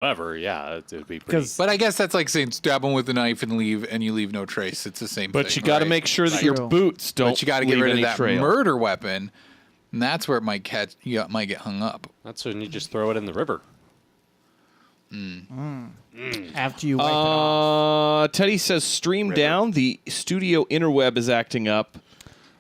However, yeah, it would be pretty. But I guess that's like saying stab them with a knife and leave, and you leave no trace. It's the same thing. But you got to make sure that your boots don't. But you got to get rid of that trail. murder weapon, and that's where it might catch. You might get hung up. That's when you just throw it in the river. After you wipe it off. Teddy says stream down. The studio interweb is acting up.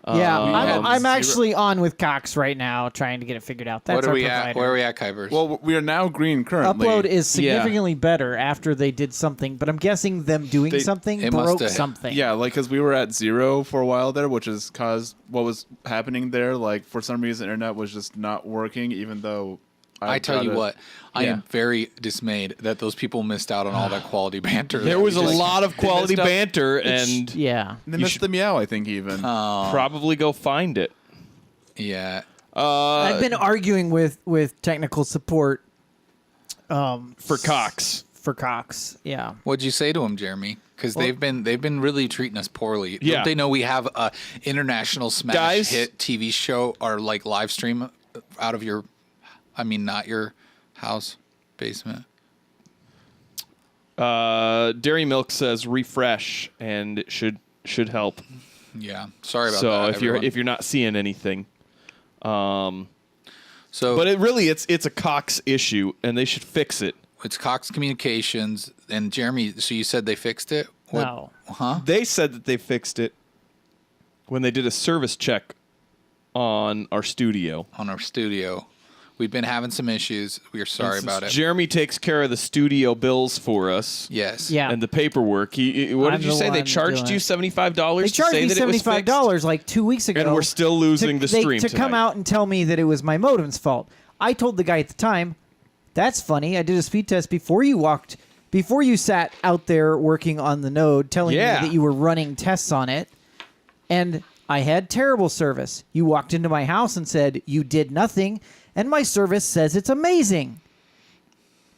Yeah, I'm actually on with Cox right now, trying to get it figured out. That's our provider. Where are we at, Kybers? Well, we are now green currently. Upload is significantly better after they did something, but I'm guessing them doing something broke something. Yeah, like because we were at 0 for a while there, which is caused what was happening there. Like for some reason, internet was just not working, even though. I tell you what, I am very dismayed that those people missed out on all that quality banter. There was a lot of quality banter, and yeah, they missed the meow. I think even probably go find it. Yeah, I've been arguing with technical support for Cox. For Cox, yeah. What'd you say to them, Jeremy? Because they've been really treating us poorly. Yeah. Don't they know we have a international smash hit TV show or like live stream out of your? I mean, not your house basement. Dairy Milk says refresh, and it should help. Yeah, sorry about that. So if you're not seeing anything, but it's a Cox issue, and they should fix it. It's Cox Communications and Jeremy. So you said they fixed it? No, huh? They said that they fixed it when they did a service check on our studio. We've been having some issues. We're sorry about it. Jeremy takes care of the studio bills for us. Yes. Yeah. And the paperwork. What did you say? They charged you $75? They charged me $75 like 2 weeks ago. And we're still losing the stream to come out and tell me that it was my modem's fault. I told the guy at the time, that's funny. I did a speed test before you sat out there working on the node telling me that you were running tests on it. And I had terrible service. You walked into my house and said you did nothing. And my service says it's amazing.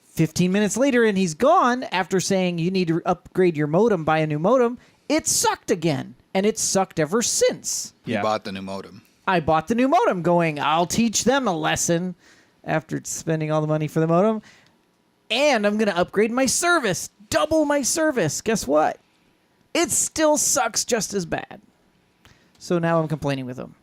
15 minutes later, and he's gone after saying you need to upgrade your modem, buy a new modem. It sucked again, and it's sucked ever since. You bought the new modem. I bought the new modem going, I'll teach them a lesson after spending all the money for the modem. And I'm going to upgrade my service, double my service. Guess what? It still sucks just as bad. So now I'm complaining with them.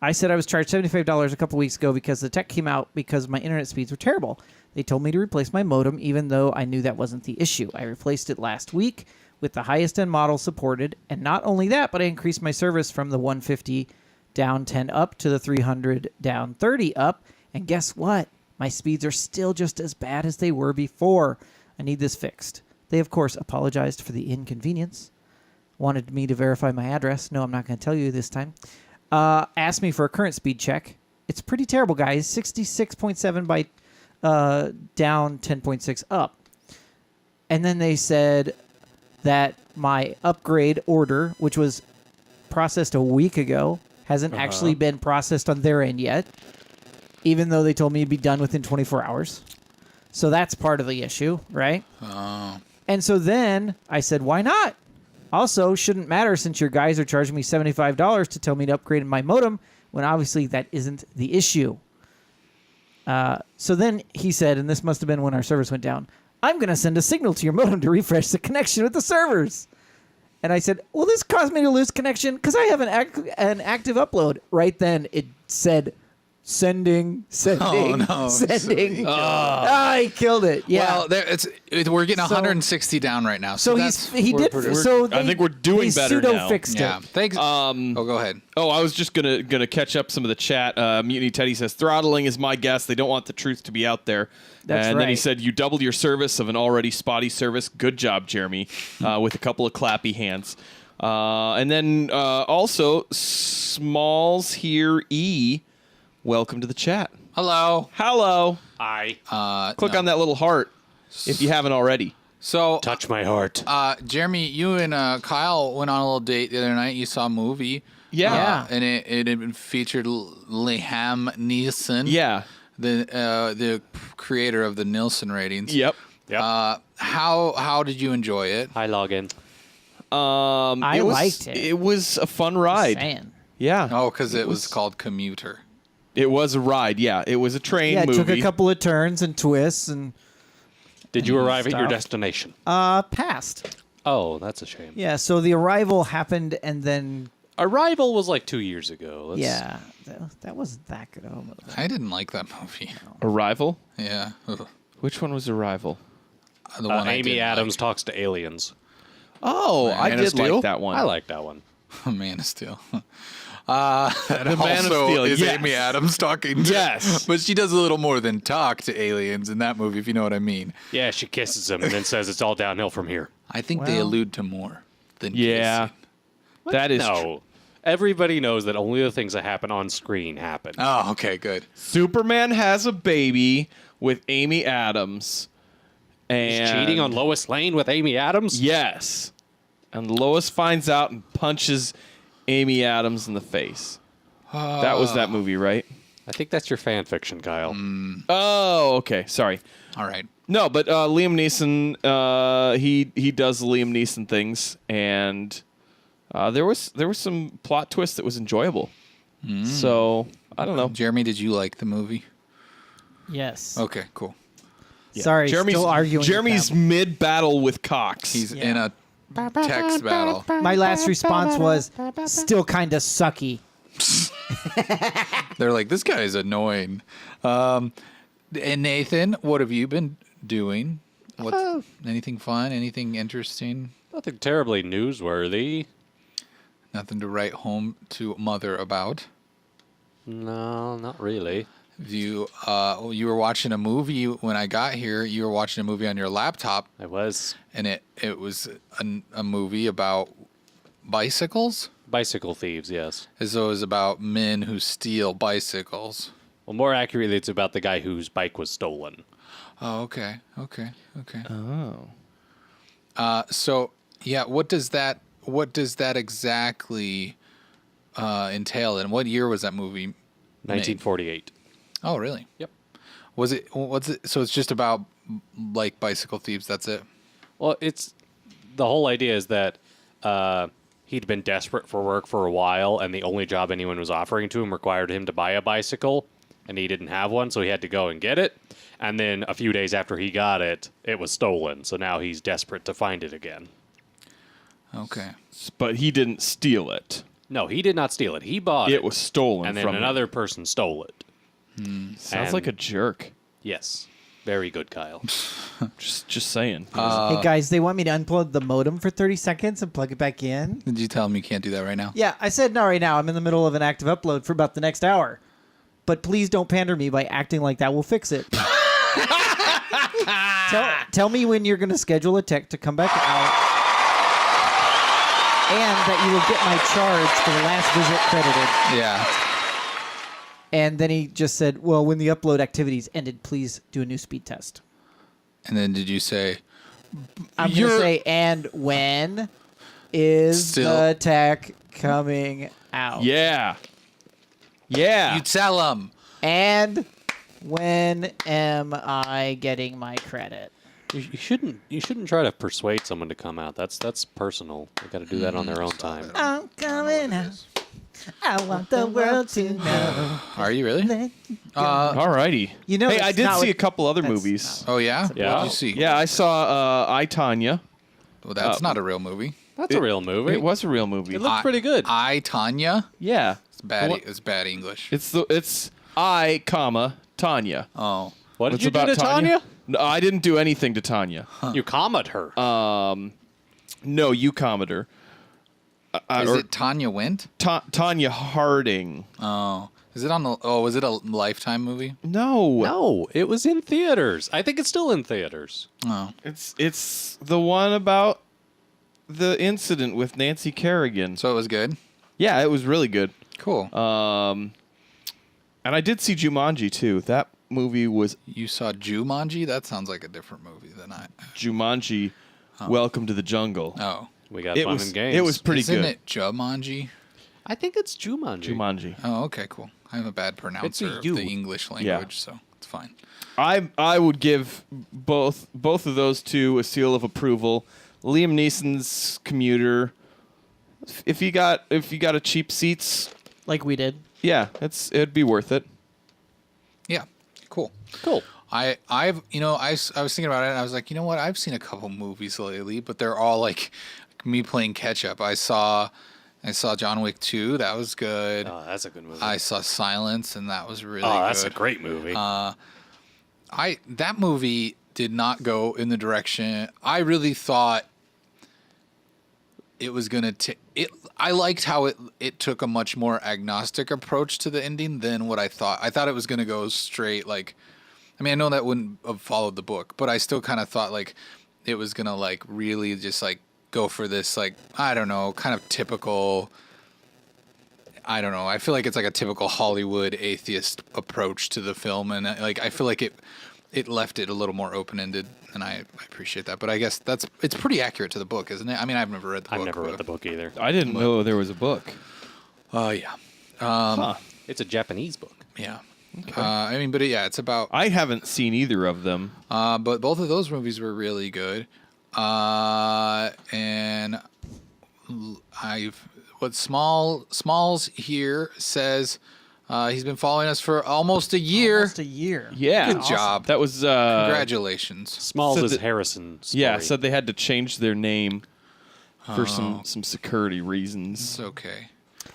I said I was charged $75 a couple weeks ago because the tech came out because my internet speeds were terrible. They told me to replace my modem even though I knew that wasn't the issue. I replaced it last week with the highest end model supported, and not only that, but I increased my service from the 150 down 10 up to the 300 down 30 up, and guess what? My speeds are still just as bad as they were before. I need this fixed. They, of course, apologized for the inconvenience, wanted me to verify my address. No, I'm not going to tell you this time. Asked me for a current speed check. It's pretty terrible, guys. 66.7 by down 10.6 up. And then they said that my upgrade order, which was processed a week ago, hasn't actually been processed on their end yet, even though they told me it'd be done within 24 hours. So that's part of the issue, right? And so then I said, why not? Also, shouldn't matter since your guys are charging me $75 to tell me to upgrade my modem when obviously that isn't the issue. So then he said, and this must have been when our service went down, I'm going to send a signal to your modem to refresh the connection with the servers. And I said, will this cause me to lose connection? Because I have an active upload. Right then it said, sending. Oh, no. Sending. I killed it. Yeah. Well, we're getting 160 down right now. So I think we're doing better now. Fixed yeah. it. Thanks. Go ahead. Oh, I was just gonna catch up some of the chat. Mutiny Teddy says throttling is my guess. They don't want the truth to be out there. That's and then he said you doubled your service of an already spotty service. Good job, Jeremy, with a couple of clappy hands. And then also Smalls here. Welcome to the chat. Hello. Hi. Click on that little heart if you haven't already. So touch my heart. Jeremy, you and Kyle went on a little date the other night. You saw a movie. Yeah. And it had featured Liam Neeson. Yeah. The creator of the Nielsen ratings. Yep. How did you enjoy it? Hi, login. I liked it. It was a fun ride. Yeah. Oh, because it was called Commuter. It was a ride, yeah. It was a train movie. Yeah, it took a couple of turns and twists, and Did you arrive at your stuff. destination? Past. Oh, that's a shame. Yeah, so the arrival happened and then Arrival was like 2 years ago. yeah, that wasn't that good of a movie. I didn't like that movie. Arrival? Yeah. Ugh. Which one was Arrival? The one I Amy didn't Adams talks to aliens. Oh, I Man of did Steel? like that one. I like that one. like. Man of Steel. The Man of Also, Steel. is Yes. Amy Adams talking to... Yes. But she does a little more than talk to aliens in that movie, if you know what I mean. Yeah, she kisses him and then says it's all downhill from here. I think they Well- allude to more than Yeah. kissing. That is No. true. Everybody knows that only the things that happen on screen happen. Oh, okay, good. Superman has a baby with Amy Adams. And He's cheating on Lois Lane with Amy Adams? Yes. And Lois finds out and punches Amy Adams in the face. That was that movie, right? I think that's your fan fiction, Kyle. Oh, okay. Sorry. All right. No, but Liam Neeson, he does Liam Neeson things, and there was some plot twist that was enjoyable. So I don't know. Jeremy, did you like the movie? Yes. Okay, cool. Sorry, still arguing. with Jeremy's that. mid battle with Cox. He's in a text battle. My last response was still kind of sucky. They're like, this guy is annoying. And Nathan, what have you been doing? What's anything fun? Anything interesting? Nothing terribly newsworthy. Nothing to write home to mother about? No, not really. You were watching a movie when I got here. You were watching a movie on your laptop, I was. and it was a movie about bicycles. Bicycle thieves, yes. As though it was about men who steal bicycles. Well, more accurately, it's about the guy whose bike was stolen. Oh, okay. oh. So yeah, what does that exactly entail? And what year was that movie? 1948. Oh, really? Yep. What's it? So it's just about like bicycle thieves. That's it. Well, it's the whole idea is that he'd been desperate for work for a while, and the only job anyone was offering to him required him to buy a bicycle, and he didn't have one, so he had to go and get it. And then a few days after he got it, it was stolen. So now he's desperate to find it again. Okay. But he didn't steal it. No, he did not steal it. He bought it. It was stolen and then from him. another person stole it. Sounds like a jerk. Yes. Very good, Kyle. Just saying. Hey guys, they want me to unplug the modem for 30 seconds and plug it back in. Did you tell him you can't do that right now? Yeah, I said not right now. I'm in the middle of an active upload for about the next hour. But please don't pander me by acting like that will fix it. Tell me when you're going to schedule a tech to come back out. And that you will get my charge for the last visit credited. Yeah. And then he just said, well, when the upload activities ended, please do a new speed test. And then did you say? I'm going to say, and when is the tech coming out? Yeah. Yeah. You tell him. And when am I getting my credit? You shouldn't try to persuade someone to come out. That's personal. They got to do that on their own time. I'm coming out. I want the world to know. Are you really? Alrighty. You know, hey, it's I did not see what- a couple other that's movies. Oh yeah. Yeah. What did you see? Yeah, I saw I, Tanya. Well, that's not a real movie. That's a real movie. It was a real movie. It looked pretty good. I Tanya. Yeah. It's bad. What- It's bad English. It's I, comma, Tanya. Oh. What did It's you do about to Tanya? No, I didn't do anything to Tanya. You commed her. No, you commed her. Is or it Tanya Went? Tanya Harding. Oh. Is it on the? Oh, was it a Lifetime movie? No. no, it was in theaters. I think it's still in theaters. Oh. It's the one about the incident with Nancy Kerrigan. So it was good. Yeah, it was really good. Cool. And I did see Jumanji too. That movie was You saw Jumanji? That sounds like a different movie than I. Jumanji. Welcome to the Jungle. Oh. We got It fun was and games. it was pretty Isn't good. it Jumanji? I think it's Jumanji. Jumanji. Oh, okay, cool. I'm a bad pronouncer of U. the English language, so it's fine. I would give both of those two a seal of approval. Liam Neeson's Commuter. If you got a cheap seats, Like we did. yeah, it'd be worth it. Yeah, cool. Cool. I've I was thinking about it and I was like, you know what? I've seen a couple movies lately, but they're all like me playing catch up. I saw John Wick 2. That was good. Oh, that's a good movie. I saw Silence, and that was really good. Oh, that's a great movie. That movie did not go in the direction I really thought it was gonna take. I liked how it took a much more agnostic approach to the ending than what I thought. I thought it was gonna go straight like. I mean, I know that wouldn't have followed the book, but I still kind of thought like it was gonna like really just like go for this like I don't know kind of typical. I don't know. I feel like it's like a typical Hollywood atheist approach to the film, and like I feel like it left it a little more open ended, and I appreciate that. But I guess it's pretty accurate to the book, isn't it? I mean, I've never read the book. I've never read the book either. I didn't know there was a book. Yeah. It's a Japanese book. Yeah. I mean, but yeah, it's about. I haven't seen either of them. But both of those movies were really good. And Smalls here says he's been following us for almost a year. Almost a year. Yeah. Good job. That was Congratulations. Smalls So is the- Harrison. Yeah, said they had to change their name for some security reasons. It's okay.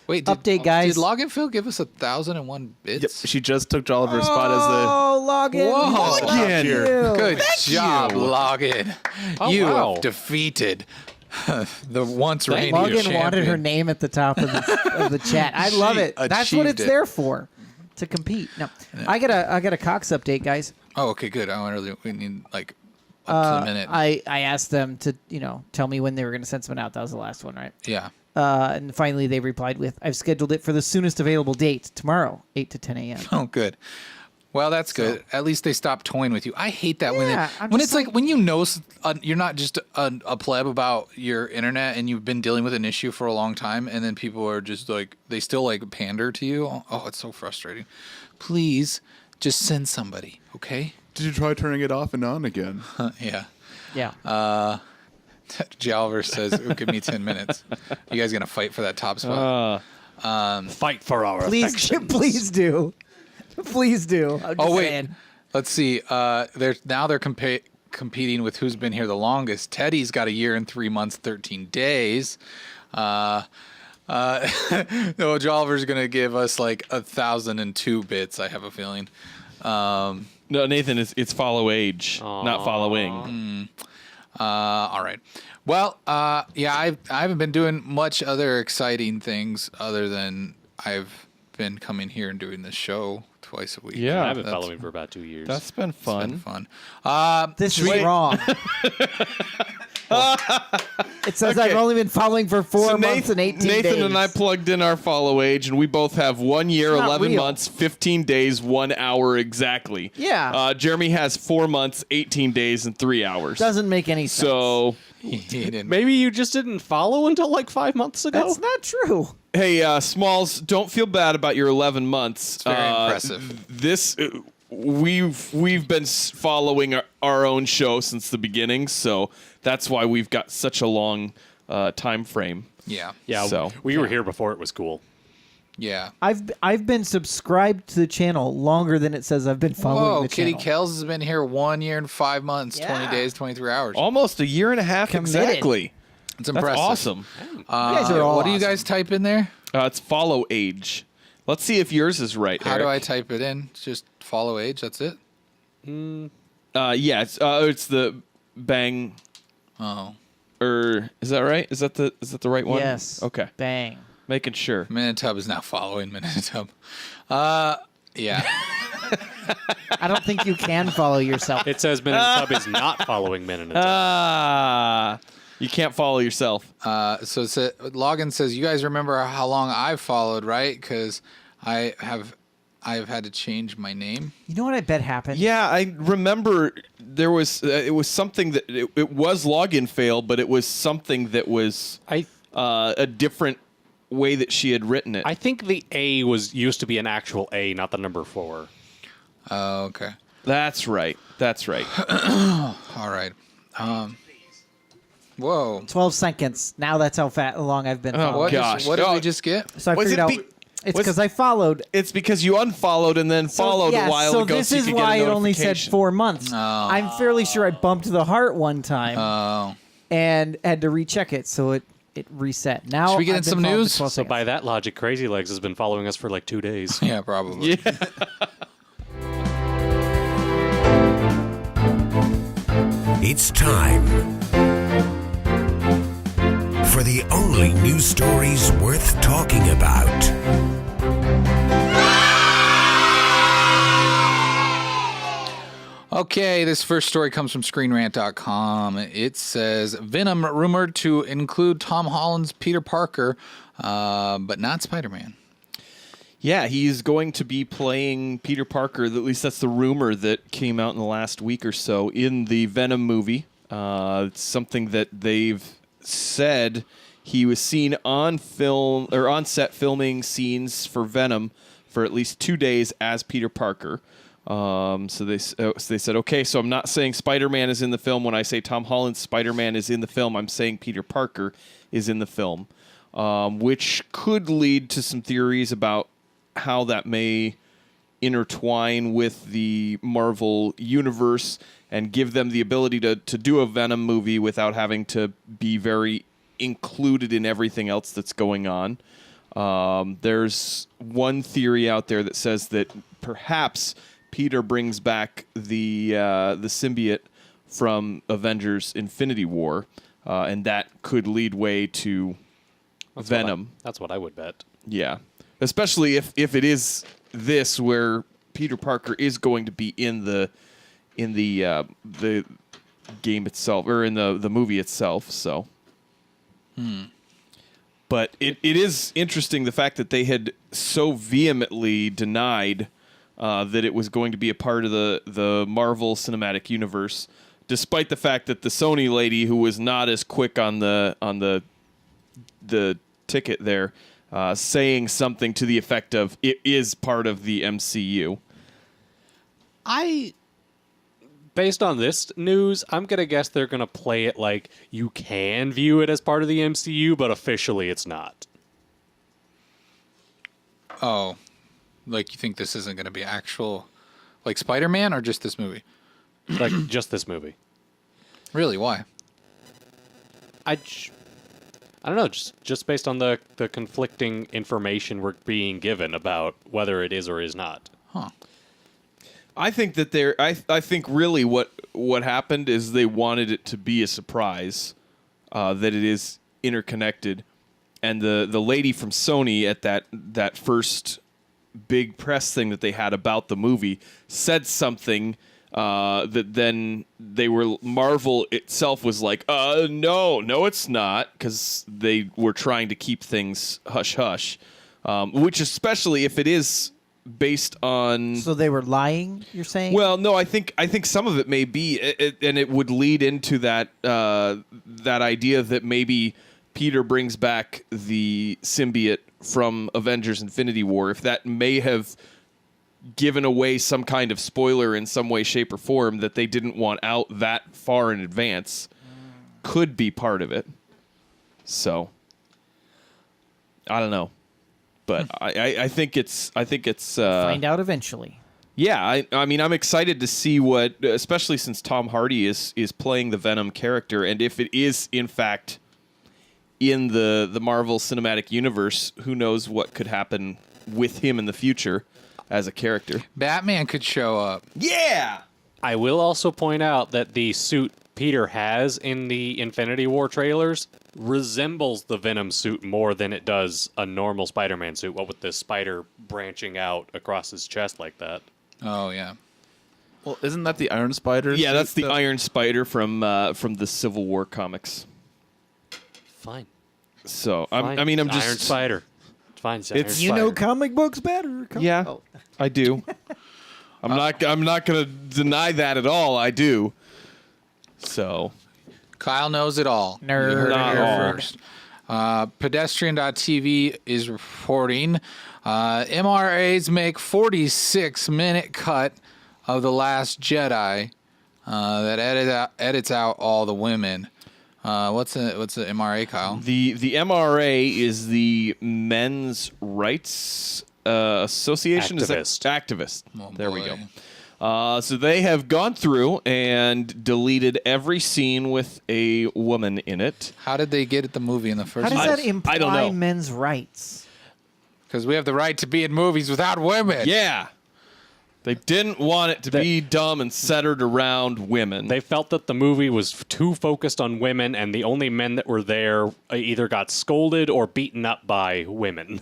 Wait, Update, guys. Did Login Phil give us 1,001 bits? She just took Jolliver's spot as Oh, login. Whoa. Login. Login. Good job, Login. Oh, you wow. have defeated the once reigning champion. Logan wanted her name at the top of the chat. I love She it. That's what achieved it's it. there for, to compete. No, I got a Cox update, guys. Oh, okay, good. We need like up to the minute. I asked them to tell me when they were going to send someone out. That was the last one, right? Yeah. And finally they replied with, "I've scheduled it for the soonest available date, tomorrow, 8 to 10 a.m." Oh, good. Well, that's good. At least they stopped toying with you. I hate that Yeah, I'm when just it's like when you know you're not just a pleb about your internet and you've been dealing with an issue for a long time, and then people are just like they still like pander to you. Oh, it's so frustrating. Please, just send somebody, okay? Did you try turning it off and on again? Yeah. Yeah. Jalver says, "Ooh, give me 10 minutes." You guys gonna fight for that top spot? Fight for our Please, affections. please do. Please do. I'm just Oh wait, saying. let's see. They're competing with who's been here the longest. Teddy's got 1 year and 3 months, 13 days. No, Jolliver's gonna give us like 1,002 bits. I have a feeling. No, Nathan, it's follow age, not following. All right. Well, yeah, I haven't been doing much other exciting things other than I've been coming here and doing this show twice a week. Yeah. I've been That's following for about 2 years. That's been fun. been fun. This is wrong. It says I've only been following for 4 months and 18 days. Nathan and I plugged in our follow age, and we both have 1 year, It's not 11 real. months, 15 days, 1 hour exactly. Yeah. Jeremy has 4 months, 18 days, and 3 hours. Doesn't make any sense. So, He didn't. Maybe you just didn't follow until like 5 months ago. that's not true. hey, Smalls, don't feel bad about your 11 months. It's very impressive. This we've been following our own show since the beginning, so that's why we've got such a long time frame. Yeah. Yeah, So, we were here before it was cool. Yeah. I've been subscribed to the channel longer than it says I've been following Whoa, the Kitty channel. Kells has been here 1 year and 5 months, 20 Yeah. days, 23 hours. Almost a year and a half Committed. exactly. It's That's impressive. awesome. You guys are all what do you awesome. guys type in there? It's follow age. Let's see if yours is right. How do I Eric. type it in? It's just follow age. That's it. Yeah, it's the bang. Oh, Or is that right? Is that the right one? Yes. Okay. Bang. Making sure. Minitub is now following Minitub. Yeah. I don't think you can follow yourself. It says Minutub is not following Minutub. You can't follow yourself. So login says, you guys remember how long I've followed, right? Because I've had to change my name. You know what I bet happened? Yeah, I remember there was it was something that it was login fail, but it was something that was a different way that she had written it. I think the A used to be an actual A, not the number 4. Oh, okay. That's right. That's right. All right. Whoa. 12 seconds. Now that's how long I've been Oh, following. What, gosh. what did Oh. we just get? So I Was figured it out. be- It's because I followed. It's because you unfollowed and then followed a while ago. This so you is could get why a it only said notification. 4 months. I'm fairly sure I bumped the heart one time and had to recheck it, so it reset. Now Should we get I've in been some followed news? for 12 So seconds. by that logic, Crazy Legs has been following us for like 2 days. Yeah, probably. Yeah. It's time for the only news stories worth talking about. Okay, this first story comes from ScreenRant.com. It says Venom rumored to include Tom Holland's Peter Parker, but not Spider-Man. Yeah, he's going to be playing Peter Parker. At least that's the rumor that came out in the last week or so in the Venom movie. It's something that they've said he was seen on film or on set filming scenes for Venom for at least 2 days as Peter Parker. So they said, okay, so I'm not saying Spider-Man is in the film. When I say Tom Holland's Spider-Man is in the film, I'm saying Peter Parker is in the film, which could lead to some theories about how that may intertwine with the Marvel universe and give them the ability to do a Venom movie without having to be very included in everything else that's going on. There's one theory out there that says that perhaps Peter brings back the symbiote from Avengers Infinity War, and that could lead way to Venom. That's what I would bet. Yeah. Especially if it is this where Peter Parker is going to be in the game itself or in the movie itself, so. But it is interesting the fact that they had so vehemently denied that it was going to be a part of the Marvel Cinematic Universe, despite the fact that the Sony lady, who was not as quick on the ticket there, saying something to the effect of it is part of the MCU. Based on this news, I'm going to guess they're going to play it like you can view it as part of the MCU, but officially it's not. Oh, like you think this isn't going to be actual, like Spider-Man, or just this movie? Like, just this movie. Really? Why? I don't know, just based on the conflicting information we're being given about whether it is or is not. Huh. I think that I think really what happened is they wanted it to be a surprise that it is interconnected, and the lady from Sony at that first big press thing that they had about the movie said something that then Marvel itself was like, no, it's not, because they were trying to keep things hush hush, which especially if it is based on. So they were lying, you're saying? Well, no, I think some of it may be, and it would lead into that idea that maybe Peter brings back the symbiote from Avengers Infinity War. If that may have given away some kind of spoiler in some way, shape, or form that they didn't want out that far in advance, could be part of it. So, I don't know. But I think it's Find out eventually. Yeah, I mean, I'm excited to see what, especially since Tom Hardy is playing the Venom character, and if it is in fact in the Marvel Cinematic Universe, who knows what could happen with him in the future as a character. Batman could show up. Yeah. I will also point out that the suit Peter has in the Infinity War trailers resembles the Venom suit more than it does a normal Spider-Man suit, what with the spider branching out across his chest like that. Oh, yeah. Well, isn't that the Iron Spider? Yeah, that's the suit? Iron Spider from the Civil War comics. Fine. So Fine. I'm Iron just Spider. It's fine. It's Iron It's- You Spider. know comic books better. Yeah, Oh. I do. I'm not gonna deny that at all. I do. So Kyle knows it all. Nerd. You heard it Not here all. first. Pedestrian.tv is reporting MRAs make 46-minute cut of The Last Jedi that edits out all the women. What's the MRA, Kyle? The MRA is the Men's Rights Association. Activist. Activist. Oh, there we boy. go. So they have gone through and deleted every scene with a woman in it. How did they get at the movie in the first How does place? that imply I don't know. men's rights? Because we have the right to be in movies without women. Yeah. They didn't want it to be dumb and centered around women. They felt that the movie was too focused on women, and the only men that were there either got scolded or beaten up by women.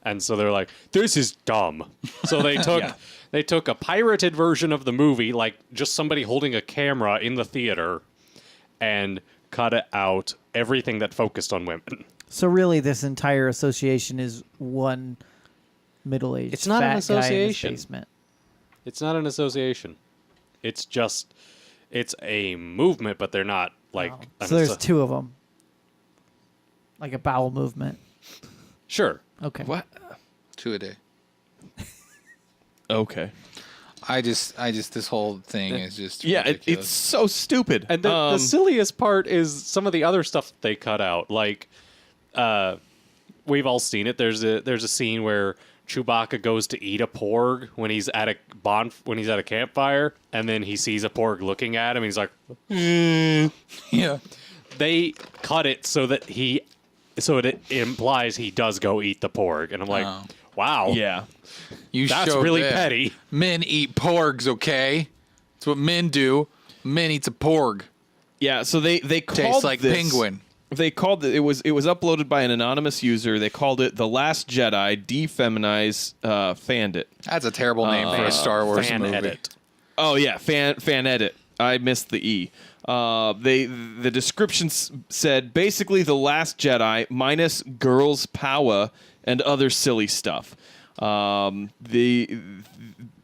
And so they're like, "This is dumb." So they took they took a pirated version of the movie, like just somebody holding a camera in the theater, and cut it out everything that focused on women. So really, this entire association is one middle-aged It's not an fat guy in his association. basement. It's not an association. It's just it's a movement, but they're not like. So there's two of them, like a bowel movement. Sure. Okay. What? 2 a day. Okay. I just this whole thing is just Yeah, it's ridiculous. so stupid. And the silliest part is some of the other stuff that they cut out. Like, we've all seen it. There's a scene where Chewbacca goes to eat a porg when he's at a campfire, and then he sees a porg looking at him. And he's like, yeah. They cut it so that it implies he does go eat the porg, and I'm like, Oh. wow, yeah. You that's showed really them. petty. Men eat porgs, okay? That's what men do. Men eats a porg. Yeah, so they called Tastes like this, penguin. They called it was uploaded by an anonymous user. They called it The Last Jedi Defeminized fanned it. That's a terrible name for a Star Wars Fan movie. edit. Oh yeah, fan edit. I missed the E. The description said basically The Last Jedi minus girls' power and other silly stuff. The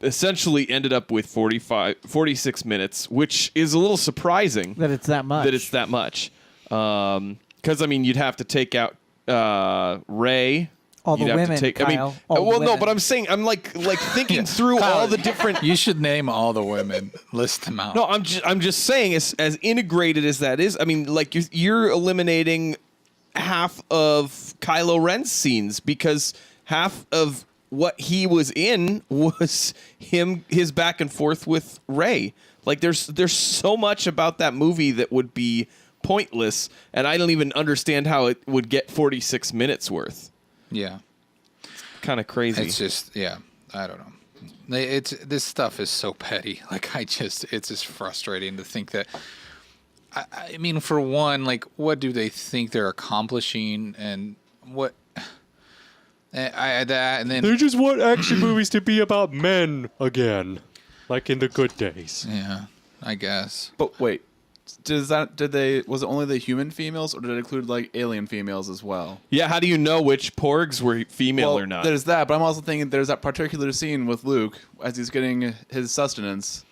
essentially ended up with 46 minutes, which is a little surprising That it's that much. that it's that much. Because I mean, you'd have to take out Ray. All the You'd have women, to take, I Kyle. mean, All the well, no, women. but I'm saying I'm like thinking through all the different. You should name all the women. List them out. No, I'm just saying as integrated as that is. I mean, like you're eliminating half of Kylo Ren's scenes because half of what he was in was his back and forth with Rey. Like there's so much about that movie that would be pointless, and I don't even understand how it would get 46 minutes worth. Yeah. Kind of crazy. It's just, yeah, I don't know. This stuff is so petty. Like, it's just frustrating to think that. I mean, for one, like, what do they think they're accomplishing, and what? And then They just want action movies to be about men again, like in the good days. yeah, I guess. But wait, was it only the human females, or did it include like alien females as well? Yeah, how do you know which porgs were female or not? There's that, but I'm also thinking there's that particular scene with Luke as he's getting his sustenance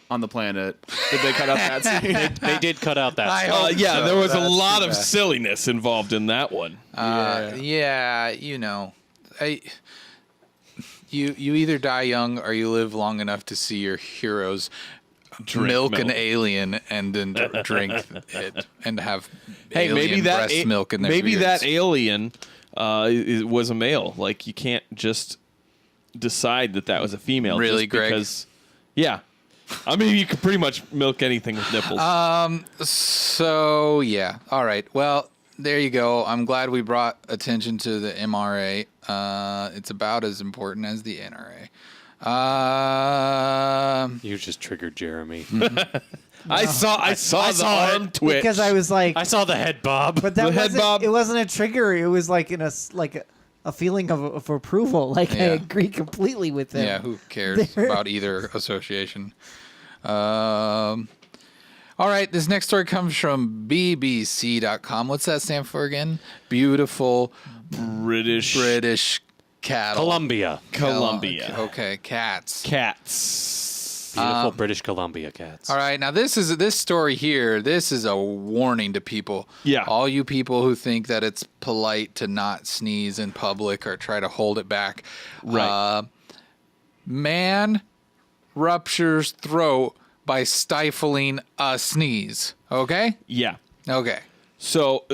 on the planet. Did they cut out that scene? They did cut out that. I stuff. hope Yeah, so. there was a That's lot too of bad. silliness involved in that one. Yeah, you know, you either die young or you live long enough to see your heroes milk an milk. alien and then drink it and have Hey, alien maybe that breast milk in their maybe beards. that alien was a male. Like you can't just decide that was a female. Really, just Greg? Because, yeah, I mean you could pretty much milk anything with nipples. So yeah, all right. Well, there you go. I'm glad we brought attention to the MRA. It's about as important as the NRA. You just triggered Jeremy. I saw the arm twitch because I was like, I saw the head bob. but that the head wasn't, bob. it wasn't a trigger. It was like a feeling of approval. Like I Yeah. agree completely with him. Yeah, who cares about either association? All right, this next story comes from BBC.com. What's that stand for again? Beautiful British cattle. Columbia. Columbia Okay, cats. cats. Beautiful British Columbia cats. All right, now this story here. This is a warning to people. Yeah. all you people who think that it's polite to not sneeze in public or try to hold it back. Right. Man ruptures throat by stifling a sneeze. Okay. Yeah. Okay. So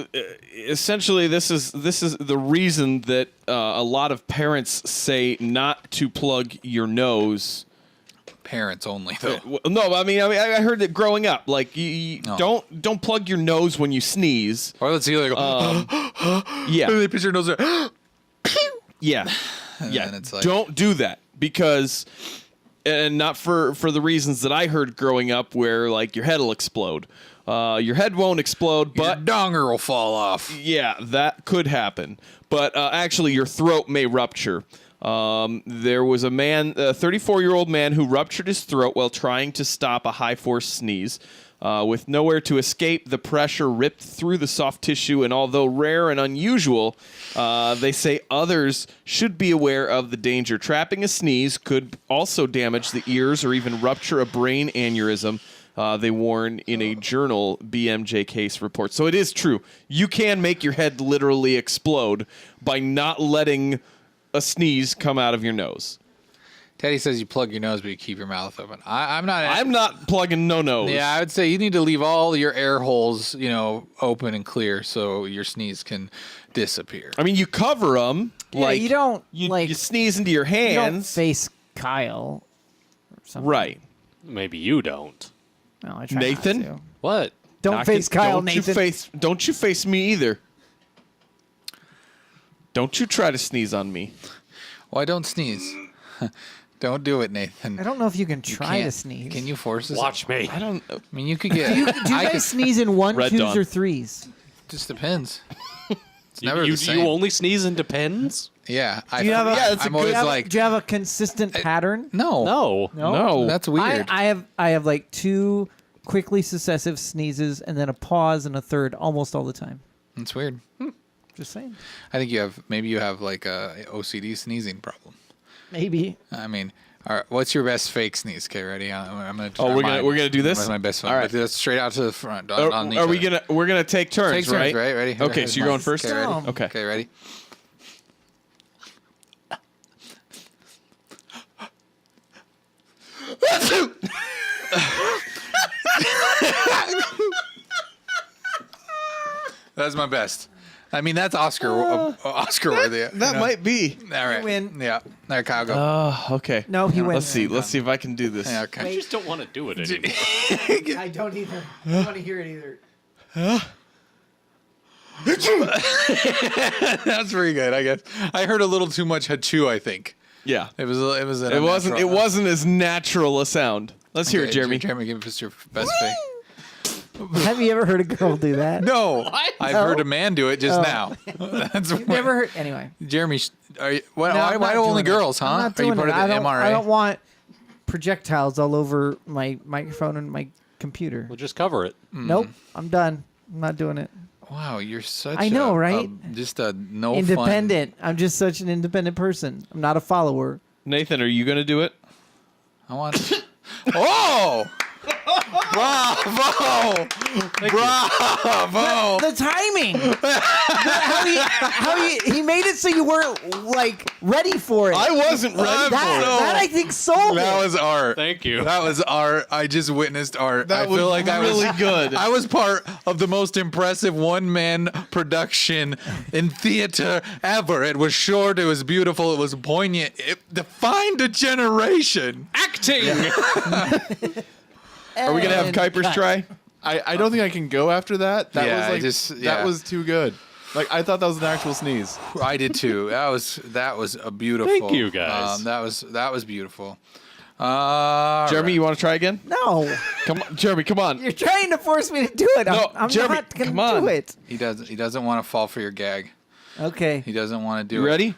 essentially, this is the reason that a lot of parents say not to plug your nose. Parents only, though. No, I mean, I heard it growing up. Like, you don't plug your nose when you sneeze. Or let's see, like, Yeah, they put your nose there. yeah, yeah. then it's like- Don't do that because, and not for the reasons that I heard growing up, where like your head will explode. Your head won't explode, but Your donger will fall off. yeah, that could happen. But actually, your throat may rupture. There was a 34-year-old man who ruptured his throat while trying to stop a high-force sneeze. With nowhere to escape, the pressure ripped through the soft tissue, and although rare and unusual, they say others should be aware of the danger. Trapping a sneeze could also damage the ears or even rupture a brain aneurysm. They warn in a journal, BMJ case report. So it is true. You can make your head literally explode by not letting a sneeze come out of your nose. Teddy says you plug your nose, but you keep your mouth open. I'm not. I'm not plugging no nose. Yeah, I would say you need to leave all your air holes, open and clear so your sneeze can disappear. I mean, you cover them. Yeah, you don't, you sneeze into your You don't hands. face Kyle. Or something. Right. Maybe you don't. No, I try Nathan? not to. What? Don't face Kyle, don't Nathan. Don't you face me either. Don't you try to sneeze on me. Why don't sneeze? Don't do it, Nathan. I don't know if you can try to Can't- sneeze. Can you force this? Watch me. I don't. I mean, you could get. Do you I guys could, sneeze in one, Red twos, Dawn. or threes? just depends. It's You, never you, the same. you only sneeze in depends? Yeah, Do you have a, that's a I'm good- always do you have, like, do you have a consistent pattern? no, No. No. that's weird. I have like two quickly successive sneezes and then a pause and a third almost all the time. That's weird. Just saying. I think maybe you have like a OCD sneezing problem. Maybe. I mean, all right, what's your best fake sneeze? Okay, ready? I'm gonna. Oh, try we're mine. gonna do this? That's my best one. All right. But that's straight out to the front. Are, on each are we other. we're gonna take turns, Take turns, right? right? Ready? Okay, Here's so you're mine. going first. Okay, ready? Dumb. Okay. Okay, ready? That's my best. I mean, that's Oscar worthy. That might be. All right. win. Yeah. All right, Kyle, go. Okay. No, he wins. Let's see. Let's see if I can do this. Yeah, I okay. just don't want to do it anymore. I don't either. I don't want to hear it either. That's pretty good, I guess. I heard a little too much hachoo, I think. Yeah. It was. It wasn't as natural a sound. Let's hear it, Jeremy. Jeremy, give us your best fake. Have you ever heard a girl do that? No, I've No? heard a man do it just Oh. now. That's You've never heard. Anyway. Jeremy, are you, why, No, why, I'm why not only doing it. girls, huh? I'm not Are you doing part it. of the MRA? I don't want projectiles all over my microphone and my computer. We'll just cover it. Nope. I'm done. I'm not doing it. Wow, you're such. I know, right? Just a no Independent. I'm just such an independent person. I'm not a follower. Nathan, are you gonna do it? Fun. I want. Oh! Bravo! Bravo! The timing. He made it so you weren't like ready for it. I wasn't ready I'm for it. that I think sold That it. was art. Thank you. That was art. I just witnessed art. That I was feel like really good. I was part of the most impressive one-man production in theater ever. It was short. It was beautiful. It was poignant. It defined a generation. Acting! Are we gonna have And Kuipers cut. try? I don't think I can go after that. That Yeah, was like yeah. that was too good. Like I thought that was an actual sneeze. I did too. That was a beautiful. Thank you, guys. That was beautiful. Jeremy, you want to try again? No, Come on, Jeremy, come on. you're trying to force me to do it. No, I'm Jeremy, not gonna come on. do it. He doesn't want to fall for your gag. Okay. He doesn't want to do You it. ready?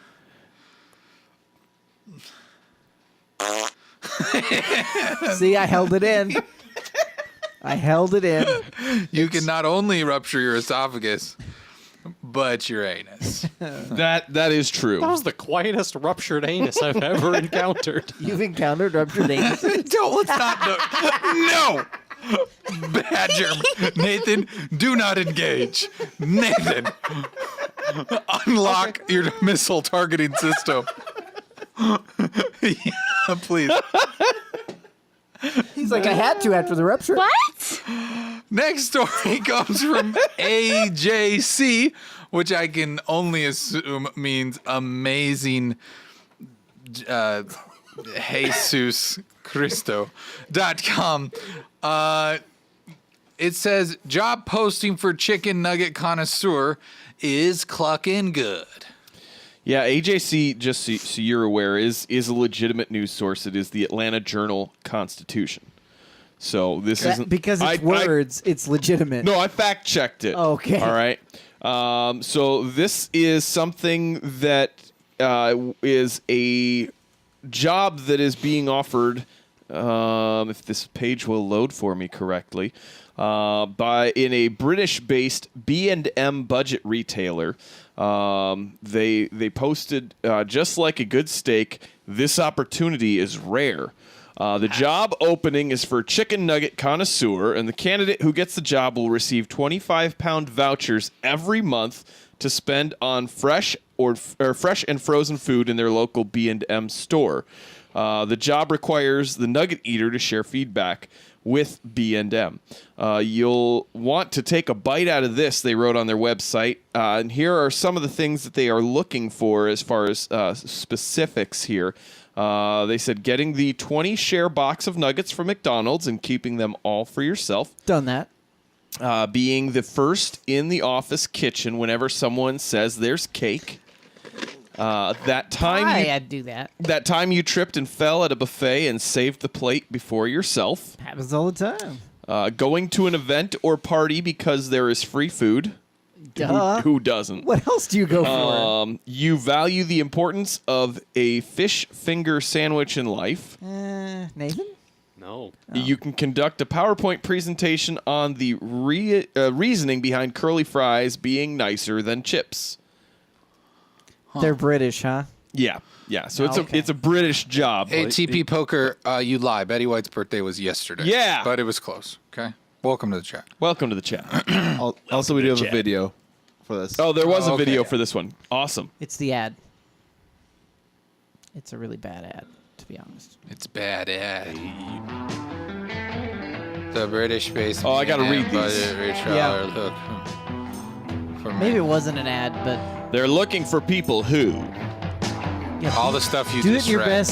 See, I held it in. I held it in. You can not only rupture your esophagus, but your anus. That is true. That was the quietest ruptured anus I've ever encountered. You've encountered ruptured anus. Let's not do. No. Bad Jeremy. Nathan, do not engage. Nathan, unlock your missile targeting system. Yeah, please. He's like, I had to after the rupture. What? Next story comes from AJC, which I can only assume means amazing Jesus Cristo.com. It says job posting for Chicken Nugget Connoisseur is clucking good. Yeah, AJC, just so you're aware, is a legitimate news source. It is the Atlanta Journal-Constitution. So this isn't because it's words. It's legitimate. No, I fact checked it. Okay. All right. So this is something that is a job that is being offered. If this page will load for me correctly, in a British-based B&M budget retailer. They posted just like a good steak. This opportunity is rare. The job opening is for Chicken Nugget Connoisseur, and the candidate who gets the job will receive 25-pound vouchers every month to spend on fresh and frozen food in their local B&M store. The job requires the nugget eater to share feedback with B&M. You'll want to take a bite out of this, they wrote on their website. And here are some of the things that they are looking for as far as specifics here. They said getting the 20-share box of nuggets from McDonald's and keeping them all for yourself. Done that. Being the first in the office kitchen whenever someone says there's cake. That time do that. That time you tripped and fell at a buffet and saved the plate before yourself. Happens all the time. Going to an event or party because there is free food. Duh. Who doesn't? What else do you go for? You value the importance of a fish finger sandwich in life. Nathan? No. You can conduct a PowerPoint presentation on the reasoning behind curly fries being nicer than chips. They're British, huh? Yeah. So Okay. it's a British job. ATP Poker, you lie. Betty White's birthday was yesterday. Yeah. But it was close. Okay. Welcome to the chat. Welcome to the chat. Also, we do have a chat. video for this. Oh, there was a Okay. video for this one. Awesome. It's the ad. It's a really bad ad, to be honest. It's bad ad. The British based. Oh, I gotta read these. Yeah. Look. For Maybe it wasn't an ad, but They're looking for people who. yeah, all the stuff you do just it your read.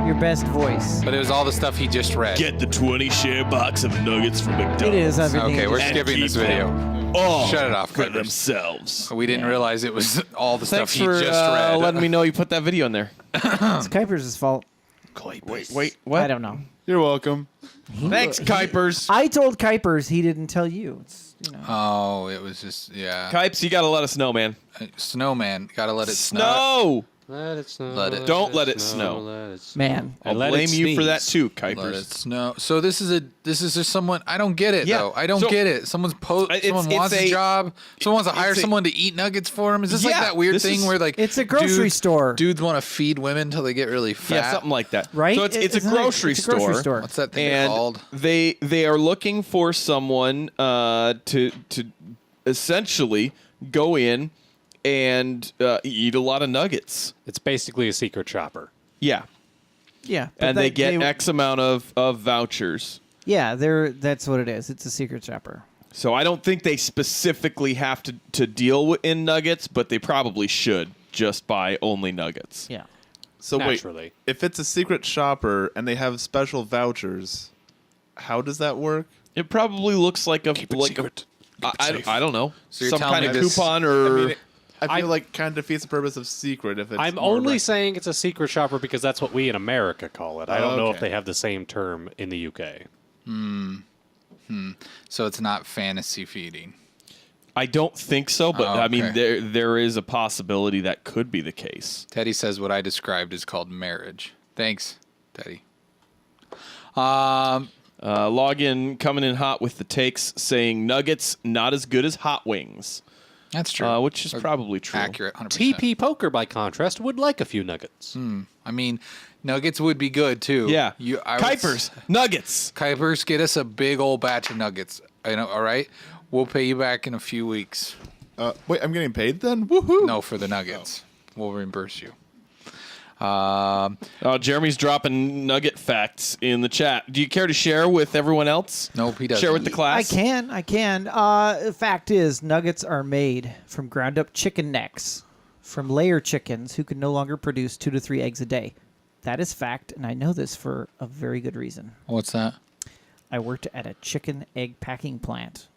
your best voice. But it was all the stuff he just read. Get the 20-share box of nuggets from McDonald's. It is everything. Okay, we're just- skipping this video. all Shut it off, for Kuipers. themselves. We didn't realize it was all the Thanks stuff he for just read. letting me know you put that video in there. It's Kuipers' fault. Wait, what? I don't know. You're welcome. Thanks, Kuipers. I told Kuipers, he didn't tell you. It's, Oh, it was just, yeah. Kipes, you gotta let us know, man. Snowman. Gotta let it snow. Snow. Let it snow. Let it- Don't let it snow. Let it snow. man. I'll let blame it you for that sneeze. too, Let it Kuipers. snow. So this is just someone. I don't get it Yeah, though. I don't so- get it. Someone It's wants a job. Someone wants to hire it's a- someone to eat nuggets for him. Is this like Yeah, that weird this thing is- where like It's a grocery store. Dudes want to feed women till they get really fat. Yeah, something like that. Right? So it's a Isn't it- grocery it's a grocery store. store. What's that thing And called? they are looking for someone to essentially go in and eat a lot of nuggets. It's basically a secret shopper. Yeah. Yeah. but And they get X amount of vouchers. Yeah, that's what it is. It's a secret shopper. So I don't think they specifically have to deal in nuggets, but they probably should just buy only nuggets. Yeah. So Naturally. wait, if it's a secret shopper and they have special vouchers, how does that work? It probably looks like a secret. I don't know. So you're some telling kind me of this- coupon or I feel like kind of defeats the purpose of secret if it's. I'm more only rec- saying it's a secret shopper because that's what we in America call it. I don't know if Okay. they have the same term in the UK. So it's not fantasy feeding. I don't think so, but Oh, I mean okay. there is a possibility that could be the case. Teddy says what I described is called marriage. Thanks, Teddy. Login coming in hot with the takes saying nuggets not as good as hot wings, That's true. which is probably true. Accurate. 100%. TP Poker, by contrast, would like a few nuggets. I mean, nuggets would be good too. Yeah. I would Kuipers, nuggets. Kuipers, get us a big old batch of nuggets. I know. All right, we'll pay you back in a few weeks. Wait, I'm getting paid then? Woohoo! No, for the nuggets, we'll reimburse you. Jeremy's dropping nugget facts in the chat. Do you care to share with everyone else? Nope, he doesn't. Share with the class. I can. Fact is, nuggets are made from ground-up chicken necks from layer chickens who can no longer produce 2 to 3 eggs a day. That is fact, and I know this for a very good reason. What's that? I worked at a chicken egg packing plant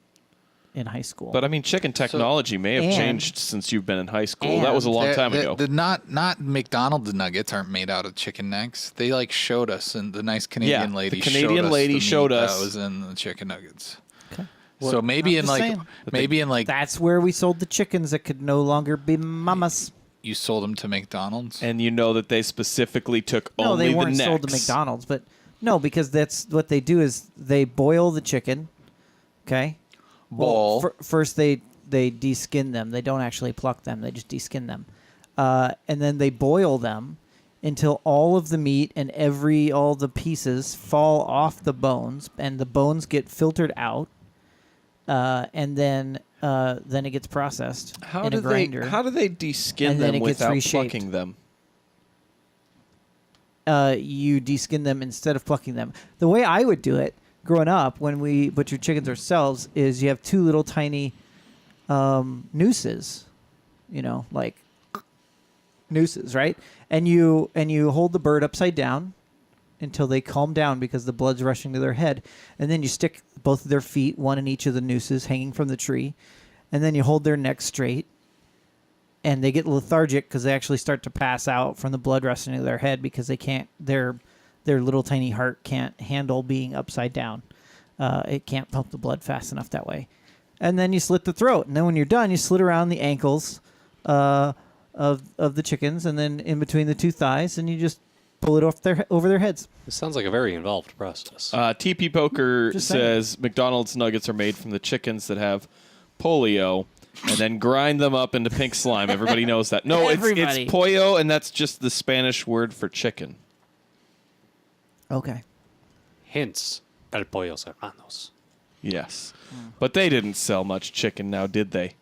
in high school. But I mean, chicken technology may have and- changed since you've been in high school. That was a long time ago. Not McDonald's nuggets aren't made out of chicken necks. They like showed us, and the nice Canadian the lady Canadian lady showed us. that was in the chicken nuggets. Okay. So maybe I'm in just like saying. That's where we sold the chickens that could no longer be mamas. you sold them to McDonald's. And you know that they specifically took No, only they the weren't necks. sold to McDonald's, but no, because that's what they do is they boil the chicken. Okay. Boil. First, they de-skin them. They don't actually pluck them. They just de-skin them, and then they boil them until all of the meat and all the pieces fall off the bones, and the bones get filtered out, and then it gets processed in a grinder. How do they de-skin And then them it gets without reshaped. plucking them? You de-skin them instead of plucking them. The way I would do it, growing up, when we butcher chickens ourselves, is you have 2 little tiny nooses, like nooses, right? And you hold the bird upside down until they calm down because the blood's rushing to their head, and then you stick both of their feet, one in each of the nooses, hanging from the tree, and then you hold their neck straight. And they get lethargic because they actually start to pass out from the blood rushing to their head because they can't. Their little tiny heart can't handle being upside down. It can't pump the blood fast enough that way. And then you slit the throat. And then when you're done, you slit around the ankles of the chickens, and then in between the 2 thighs, and you just pull it over their heads. This sounds like a very involved process. TP Poker Just saying. says McDonald's nuggets are made from the chickens that have polio, and then grind them up into pink slime. Everybody knows that. No, Everybody. it's pollo, and that's just the Spanish word for chicken. Okay. Hence, el pollos hermanos. Yes. But they didn't sell much chicken now, did they?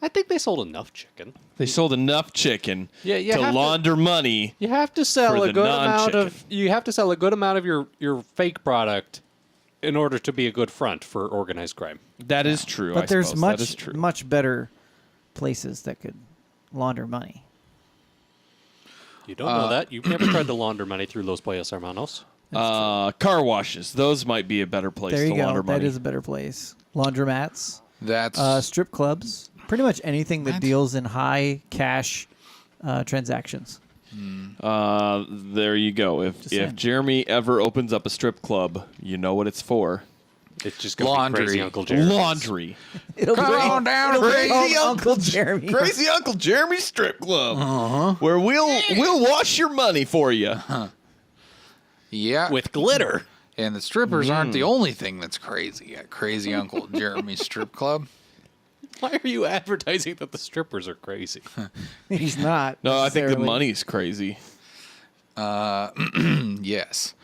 I think they sold enough chicken. They sold enough chicken Yeah, you to have to- launder money. You have to sell For a the good amount of. non-chicken. You have to sell a good amount of your fake product in order to be a good front for organized crime. That is true. But I there's suppose. That is true. much better places that could launder money. You don't know that. You've never tried to launder money through Los Pollos Hermanos. Car washes. Those might be a better place There to you go. launder money. That is a better place. Laundromats, That's strip clubs, pretty much anything that What? deals in high cash transactions. There you go. If saying. Jeremy ever opens up a strip club, you know what it's for. It's just going to be Laundry. crazy Uncle Jerry. Laundry. It'll Come on down, Crazy Uncle Jeremy. Crazy Uncle Jeremy Strip Club. Where we'll wash your money for you. yeah. With glitter. And the strippers aren't the only thing that's crazy at Crazy Uncle Jeremy's Strip Club. Why are you advertising that the strippers are crazy? He's not. No, I think the necessarily. money's crazy. Yes.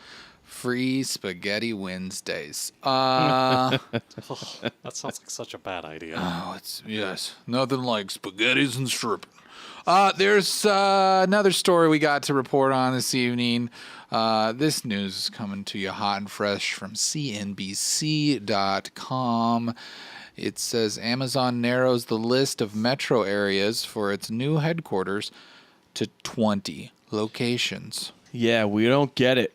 Free Spaghetti Wednesdays. That sounds like such a bad idea. Oh, it's yes, nothing like spaghettis and stripping. There's another story we got to report on this evening. This news is coming to you hot and fresh from CNBC.com. It says Amazon narrows the list of metro areas for its new headquarters to 20 locations. Yeah, we don't get it.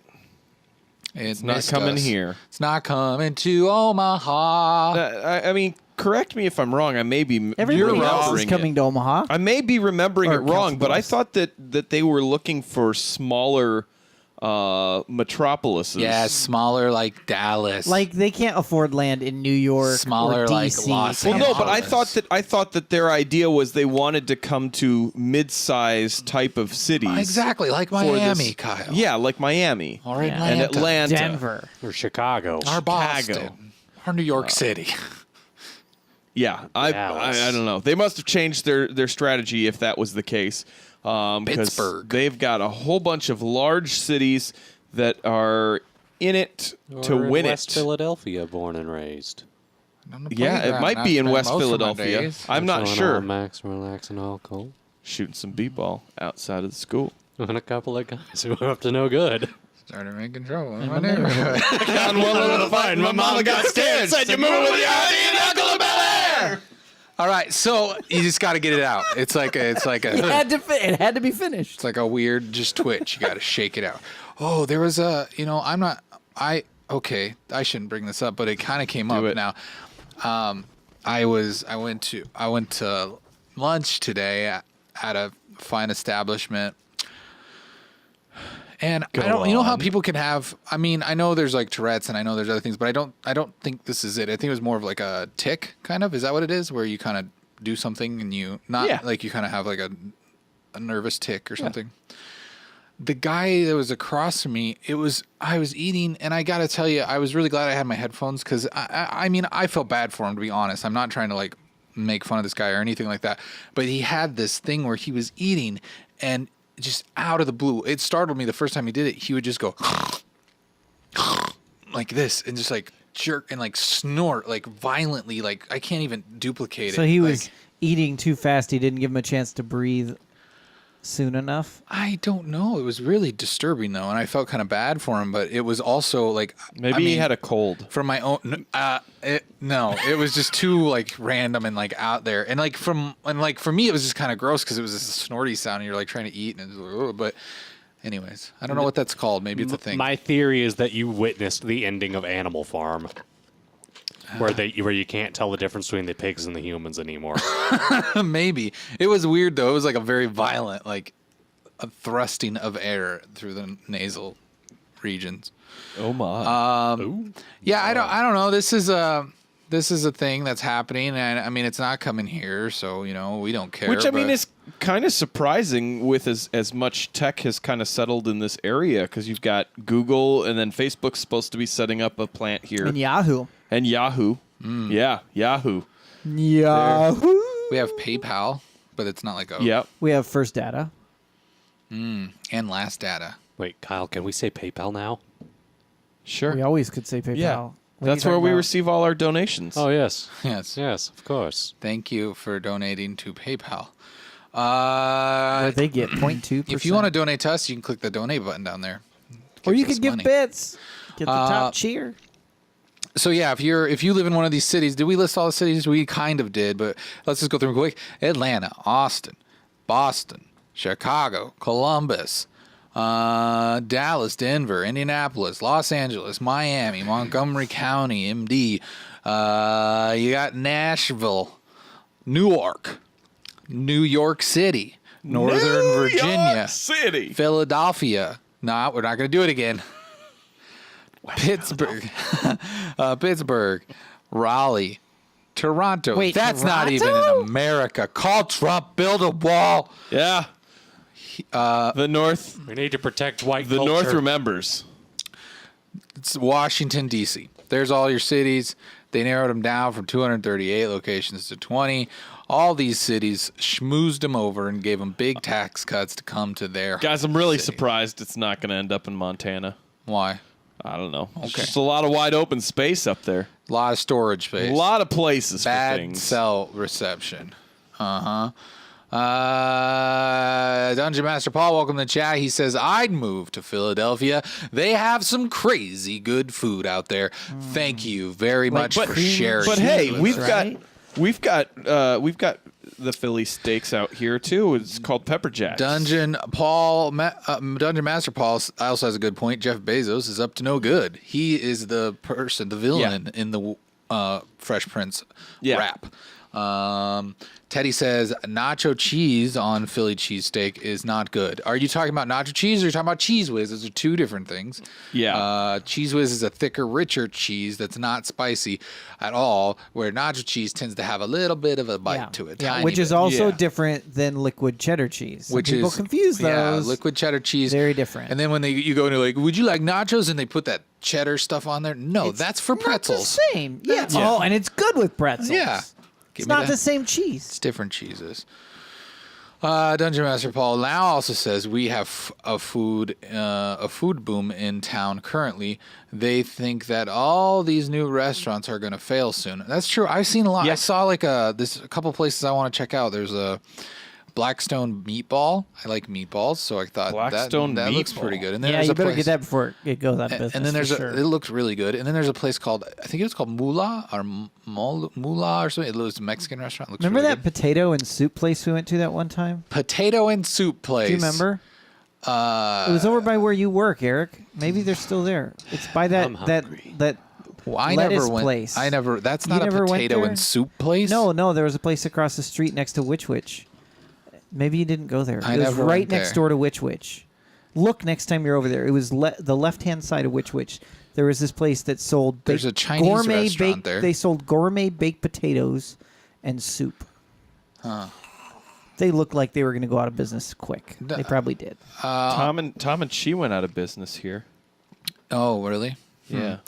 It's Not coming here. It's not coming to Omaha. I mean, correct me if I'm wrong. I may be Everybody else is remembering coming it. to Omaha. I may be remembering Or it wrong, but I Council thought that they were looking for smaller metropolises. Yeah, smaller like Dallas. Like they can't afford land in New York Smaller, or like, DC. Los Well, no, but Angeles. I thought that their idea was they wanted to come to mid-sized type of cities. Exactly, like for Miami, this- Kyle. Yeah, like Miami Or Yeah. Atlanta. and Atlanta. Denver. Or Chicago. Or Boston. Or New York City. Yeah, I don't know. They must have changed their strategy if that was the case. 'Cause Pittsburgh. They've got a whole bunch of large cities that are in it to Or win West it. Philadelphia, born and raised. On the Yeah, it playground, might I be in spend West most of my Philadelphia. days. I'm not Chilling sure. on Max, relaxing, all cool. Shooting some b-ball outside of the school. And a couple of guys who were up to no good. Started making trouble in my neighborhood. Got one little fight, and my mama got scared. Said you move with your auntie and Uncle of Bel Air. All right, so you just got to get it out. It's like a It had to be finished. It's like a weird just twitch. You got to shake it out. Oh, there was a, I shouldn't bring this up, but it kind of came up now. I went to lunch today at a fine establishment. And I don't, you know how people can have, I mean, I know there's like Tourettes and I know there's other things, but I don't think this is it. I think it was more of like a tick kind of. Is that what it is? Where you kind of do something and you like you kind of have like a nervous tick or something. The guy that was across from me, I was eating, and I got to tell you, I was really glad I had my headphones because I mean, I felt bad for him, to be honest. I'm not trying to like make fun of this guy or anything like that, but he had this thing where he was eating and just out of the blue, it startled me the first time he did it. He would just go like this and just like jerk and like snort like violently. Like I can't even duplicate it. So he was eating too fast. He didn't give him a chance to breathe soon enough. I don't know. It was really disturbing though, and I felt kind of bad for him. But it was also like Maybe he had a cold. from my own. It was just too like random and like out there, and like for me, it was just kind of gross because it was this snorty sound, and you're like trying to eat, and it was like, but. Anyways, I don't know what that's called. Maybe it's a thing. My theory is that you witnessed the ending of Animal Farm, where you can't tell the difference between the pigs and the humans anymore. Maybe. It was weird though. It was like a very violent, like a thrusting of air through the nasal regions. Oh my. Yeah, I don't know. This is a thing that's happening, and I mean it's not coming here, so we don't care. Which I mean is kind of surprising with as much tech has kind of settled in this area, because you've got Google, and then Facebook's supposed to be setting up a plant here. And Yahoo. Yeah, Yahoo. Yahoo. we have PayPal, but it's not like Yep. We have First Data. and Last Data. Wait, Kyle, can we say PayPal now? Sure. We always could say PayPal. Yeah. What are That's you where talking we about? receive all our donations. Oh, yes. Yes. Yes, of course. Thank you for donating to PayPal. Where they get 0.2%. If you want to donate to us, you can click the donate button down there. or you Gives could us give money. bits. Get the top cheer. So yeah, if you live in one of these cities, did we list all the cities? We kind of did, but let's just go through them quick. Atlanta, Austin, Boston, Chicago, Columbus, Dallas, Denver, Indianapolis, Los Angeles, Miami, Montgomery County, MD. You got Nashville, Newark, New York City, Northern Virginia, York City. Philadelphia. No, we're not going to do it again. Pittsburgh, Pittsburgh, Raleigh, Toronto. Wait, that's not even Toronto? in America. Call Trump, build a wall. Yeah. The North. We need to protect white The culture. North remembers. It's Washington, D.C. There's all your cities. They narrowed them down from 238 locations to 20. All these cities schmoozed them over and gave them big tax cuts to come to their Guys, I'm really city. surprised it's not going to end up in Montana. Why? I don't know. It's Okay. just a lot of wide open space up there. A lot of storage space. A lot of places for Bad things. cell reception. Dungeon Master Paul, welcome to the chat. He says, I'd move to Philadelphia. They have some crazy good food out there. Thank you very much but- for sharing. But hey, Cheese, we've right? got the Philly steaks out here too. It's called Pepper Jacks. Dungeon Master Paul also has a good point. Jeff Bezos is up to no good. He is the villain in the Fresh Prince rap. Teddy says nacho cheese on Philly cheesesteak is not good. Are you talking about nacho cheese or are you talking about Cheese Whiz? Those are two different things. Yeah. Cheese Whiz is a thicker, richer cheese that's not spicy at all, where nacho cheese tends to have a little bit of a bite to it. Yeah, tiny which is bit. also Yeah. different than liquid cheddar cheese. Some Which people is confuse those. Yeah, liquid cheddar cheese. Very different. And then when you go and you're like, would you like nachos? And they put that cheddar stuff on there. No, that's for pretzels. Not the same. Yeah. Oh, and it's good with pretzels. Yeah. It's Give me not that. the same cheese. It's different cheeses. Dungeon Master Paul now also says we have a food boom in town currently. They think that all these new restaurants are going to fail soon. That's true. I've seen a lot. Yeah. I saw like there's a couple places I want to check out. There's a Blackstone meatball. I like meatballs, so I thought Blackstone that looks meatball. pretty good. And then Yeah, there's you a better place, get that before it goes out of business. and then there's for it sure. looks really good. And then there's a place called, I think it was called Mula or Mula or something. It was a Mexican restaurant. It looks Remember really that good. potato and soup place we went to that one time? Potato and soup place? Do you remember? It was over by where you work, Eric. Maybe they're still there. It's by that I'm hungry. that Well, I lettuce never went. place. I never. That's You not a never went potato there? and soup place. No, there was a place across the street next to Witch Witch. Maybe you didn't go there. I It was never right went next there. door to Witch Witch. Look next time you're over there. It was the left-hand side of Witch Witch. There was this place that sold There's a Chinese gourmet restaurant baked. there. They sold gourmet baked potatoes and soup. Huh. They looked like they were going to go out of business quick. They probably did. Tom and Chi went out of business here. Oh, really? Yeah.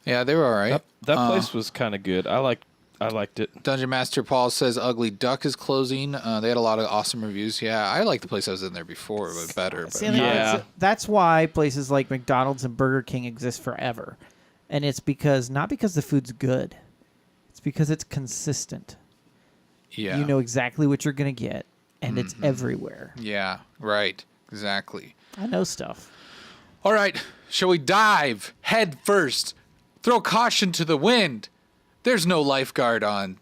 Yeah, they were all right. That place was kind of good. I liked it. Dungeon Master Paul says Ugly Duck is closing. They had a lot of awesome reviews. Yeah, I liked the place I was in there before. It was better. But See, Yeah. that's why places like McDonald's and Burger King exist forever. And it's not because the food's good. It's because it's consistent. yeah. You know exactly what you're going to get, and it's everywhere. Yeah, right. Exactly. I know stuff. All right, shall we dive head first? Throw caution to the wind. There's no lifeguard on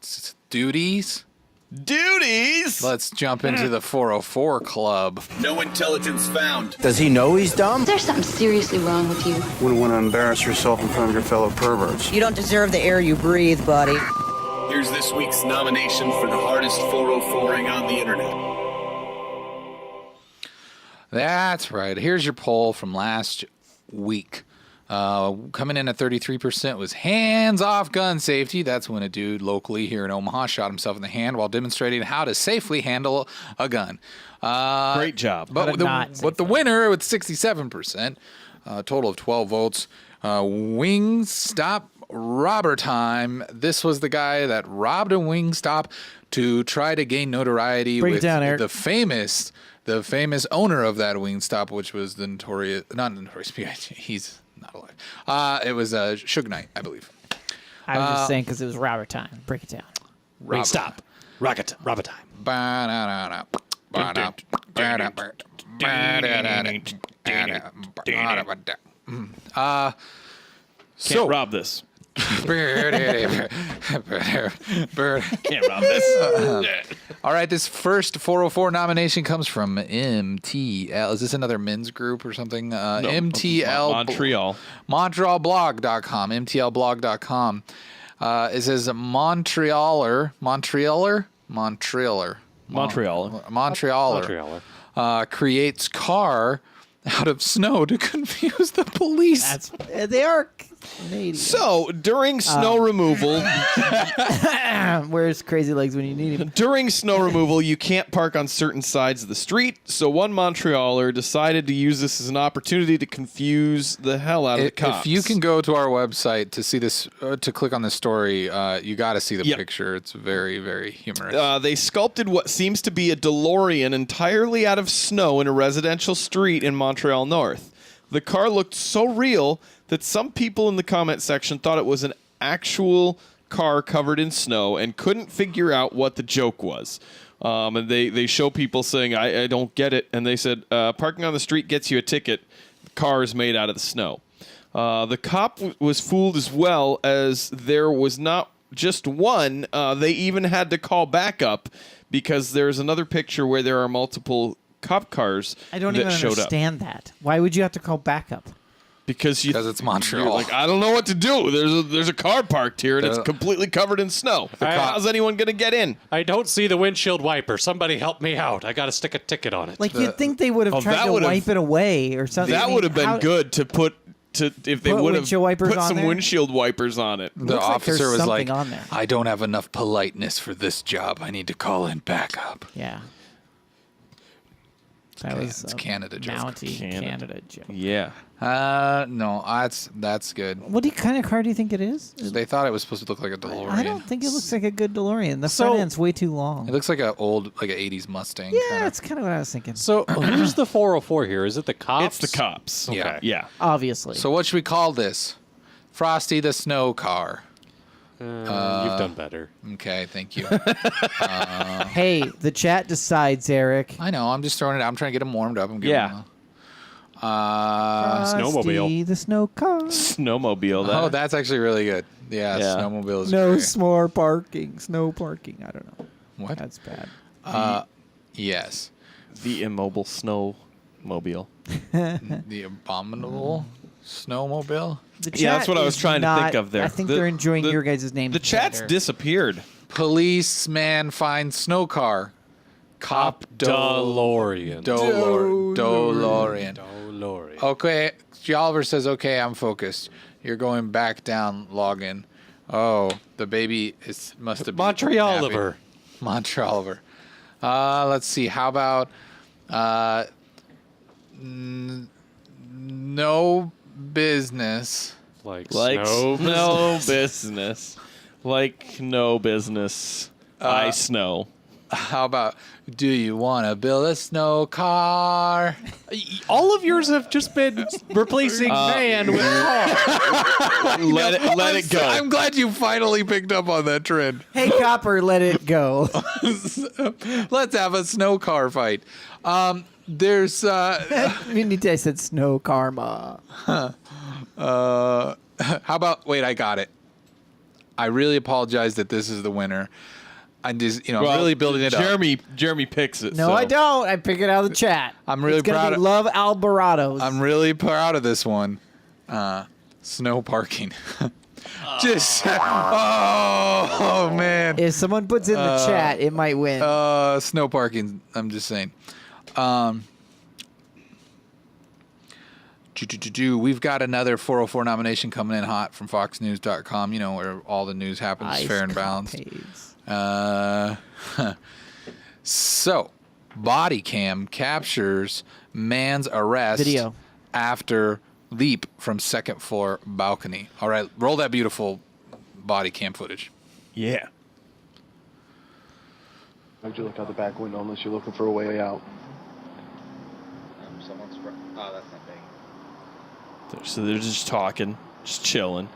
duties. Duties! Let's jump into the 404 Club. No intelligence found. Does he know he's dumb? There's something seriously wrong with you. Wouldn't want to embarrass yourself in front of your fellow perverts. You don't deserve the air you breathe, buddy. Here's this week's nomination for the hardest 404ing on the internet. That's right. Here's your poll from last week. Coming in at 33% was hands-off gun safety. That's when a dude locally here in Omaha shot himself in the hand while demonstrating how to safely handle a gun. Great job. But the winner with 67%, total of 12 votes, Wingstop robber time. This was the guy that robbed a Wingstop to try to gain notoriety Break it with down, Eric. the famous owner of that Wingstop, which was the notorious, he's not alive. It was Suge Knight, I believe. I was just saying because it was robber time. Break it down. Robber. Stop. Robber time. Can't rob this. Can't Can't rob this. All right, this first 404 nomination comes from MTL. Is this another men's group or something? MTL Montreal. Montrealblog.com. MTLblog.com. It says Montrealer creates car out of snow to confuse the police. They are Canadian. So, during snow removal, Where's Crazy Legs when you need him? during snow removal, you can't park on certain sides of the street. So one Montrealer decided to use this as an opportunity to confuse the hell out of the cops. If you can go to our website to see this, to click on this story, you got to see the Yep. picture. It's very, very humorous. They sculpted what seems to be a DeLorean entirely out of snow in a residential street in Montreal North. The car looked so real that some people in the comment section thought it was an actual car covered in snow and couldn't figure out what the joke was. And they show people saying, I don't get it. And they said, parking on the street gets you a ticket. The car is made out of the snow. The cop was fooled as well, as there was not just one. They even had to call backup because there's another picture where there are multiple cop cars I don't that even showed up. understand that. Why would you have to call backup? Because it's Montreal. You're like, I don't know what to do. There's a car parked here and it's completely covered in snow. How's anyone going to get in? I don't see the windshield wiper. Somebody help me out. I got to stick a ticket on it. Like you'd think they would have tried that to would've- wipe it away or something. That would have been good to put if they Put would have windshield wipers put on some there? windshield wipers on it. The Looks like officer there's was like, something on there. I don't have enough politeness for this job. I need to call in backup. Yeah. That was It's a Canada joke. Mountie Canada joke. Yeah. No, that's good. What kind of car do you think it is? They thought it was supposed to look like a DeLorean. I don't think it looks like a good DeLorean. The So- front end's way too long. It looks like an old, like an 80s Mustang. Yeah, kinda. that's kind of what I was thinking. So who's the 404 here? Is it the cops? It's the cops. Yeah. Yeah. Obviously. So what should we call this? Frosty the Snow Car. You've done better. Okay, thank you. Hey, the chat decides, Eric. I know. I'm just throwing it out. I'm trying to get them warmed up. I'm giving Yeah. them Snowmobile. The snow car. Snowmobile. That. Oh, that's actually really good. Yeah, Yeah. snowmobile is No great. small parking. Snow parking. I don't know. What? That's bad. Yes. The immobile snowmobile. The abominable snowmobile. The Yeah, that's chat what I was is trying to think not- of there. I think The- they're enjoying the- your guys' names. The chat's better. disappeared. Policeman finds snow car. Cop DeLorean. DeLorean. DeLorean. Okay, Oliver says, okay, I'm focused. You're going back down, login. Oh, the baby must have been Montrealer. Montrealer. Let's see. How about no business? Like No snow. business. Like no business. I snow. How about do you want to build a snow car? All of yours have just been replacing man with car. Let it go. I'm glad you finally picked up on that trend. Hey, Copper, let it go. Let's have a snow car fight. There's I said snow karma. how about wait, I got it. I really apologize that this is the winner. I'm just, I'm Well, really building it up. Jeremy picks it. No, so. I don't. I pick it out of the chat. I'm really it's gonna proud be of- Love Alvarado's. I'm really proud of this one. Snow parking. Just oh man. If someone puts in the chat, it might win. Snow parking. I'm just saying. We've got another 404 nomination coming in hot from FoxNews.com. You know where all the news happens, Ice fair and balanced. capades. So, Bodycam captures man's arrest Video. after leap from second floor balcony. All right, roll that beautiful Bodycam footage. Yeah. Why'd you look out the back window unless you're looking for a way out? That's not big. So they're just talking, just chilling.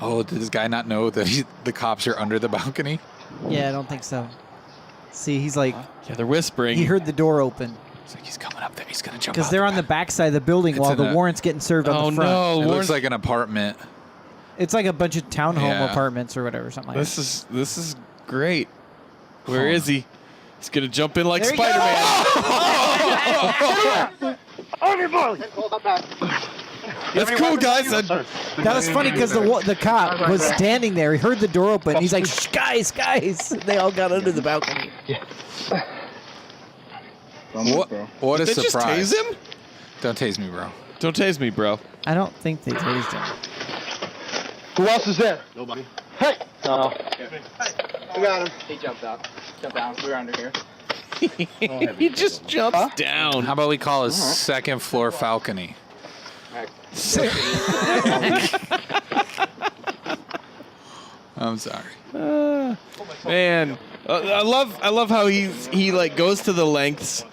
Oh, did this guy not know that the cops are under the balcony? Yeah, I don't think so. See, he's like, Yeah, they're whispering. he heard the door open It's like he's coming up there. He's gonna jump. because out they're the on the back. back side of the building It's while in the a- warrant's getting served Oh on the front. no! It Warren's- looks like an apartment. It's like a bunch of townhome Yeah. apartments or whatever, something like that. This is great. Where is he? He's gonna jump in like There he Spider-Man. That's cool, guys. That was funny because the cop was standing there. He heard the door open. He's like, Shh, guys. They all got under the balcony. What a Did they just surprise! tase him? Don't tase me, bro. Don't tase me, bro. I don't think they tased him. Who else is there? Nobody. Hey! No. We got him. He jumped out. Jumped down. We were under here. He just jumps down. How about we call his second floor falcony? I'm sorry. Man, I love how he like goes to the lengths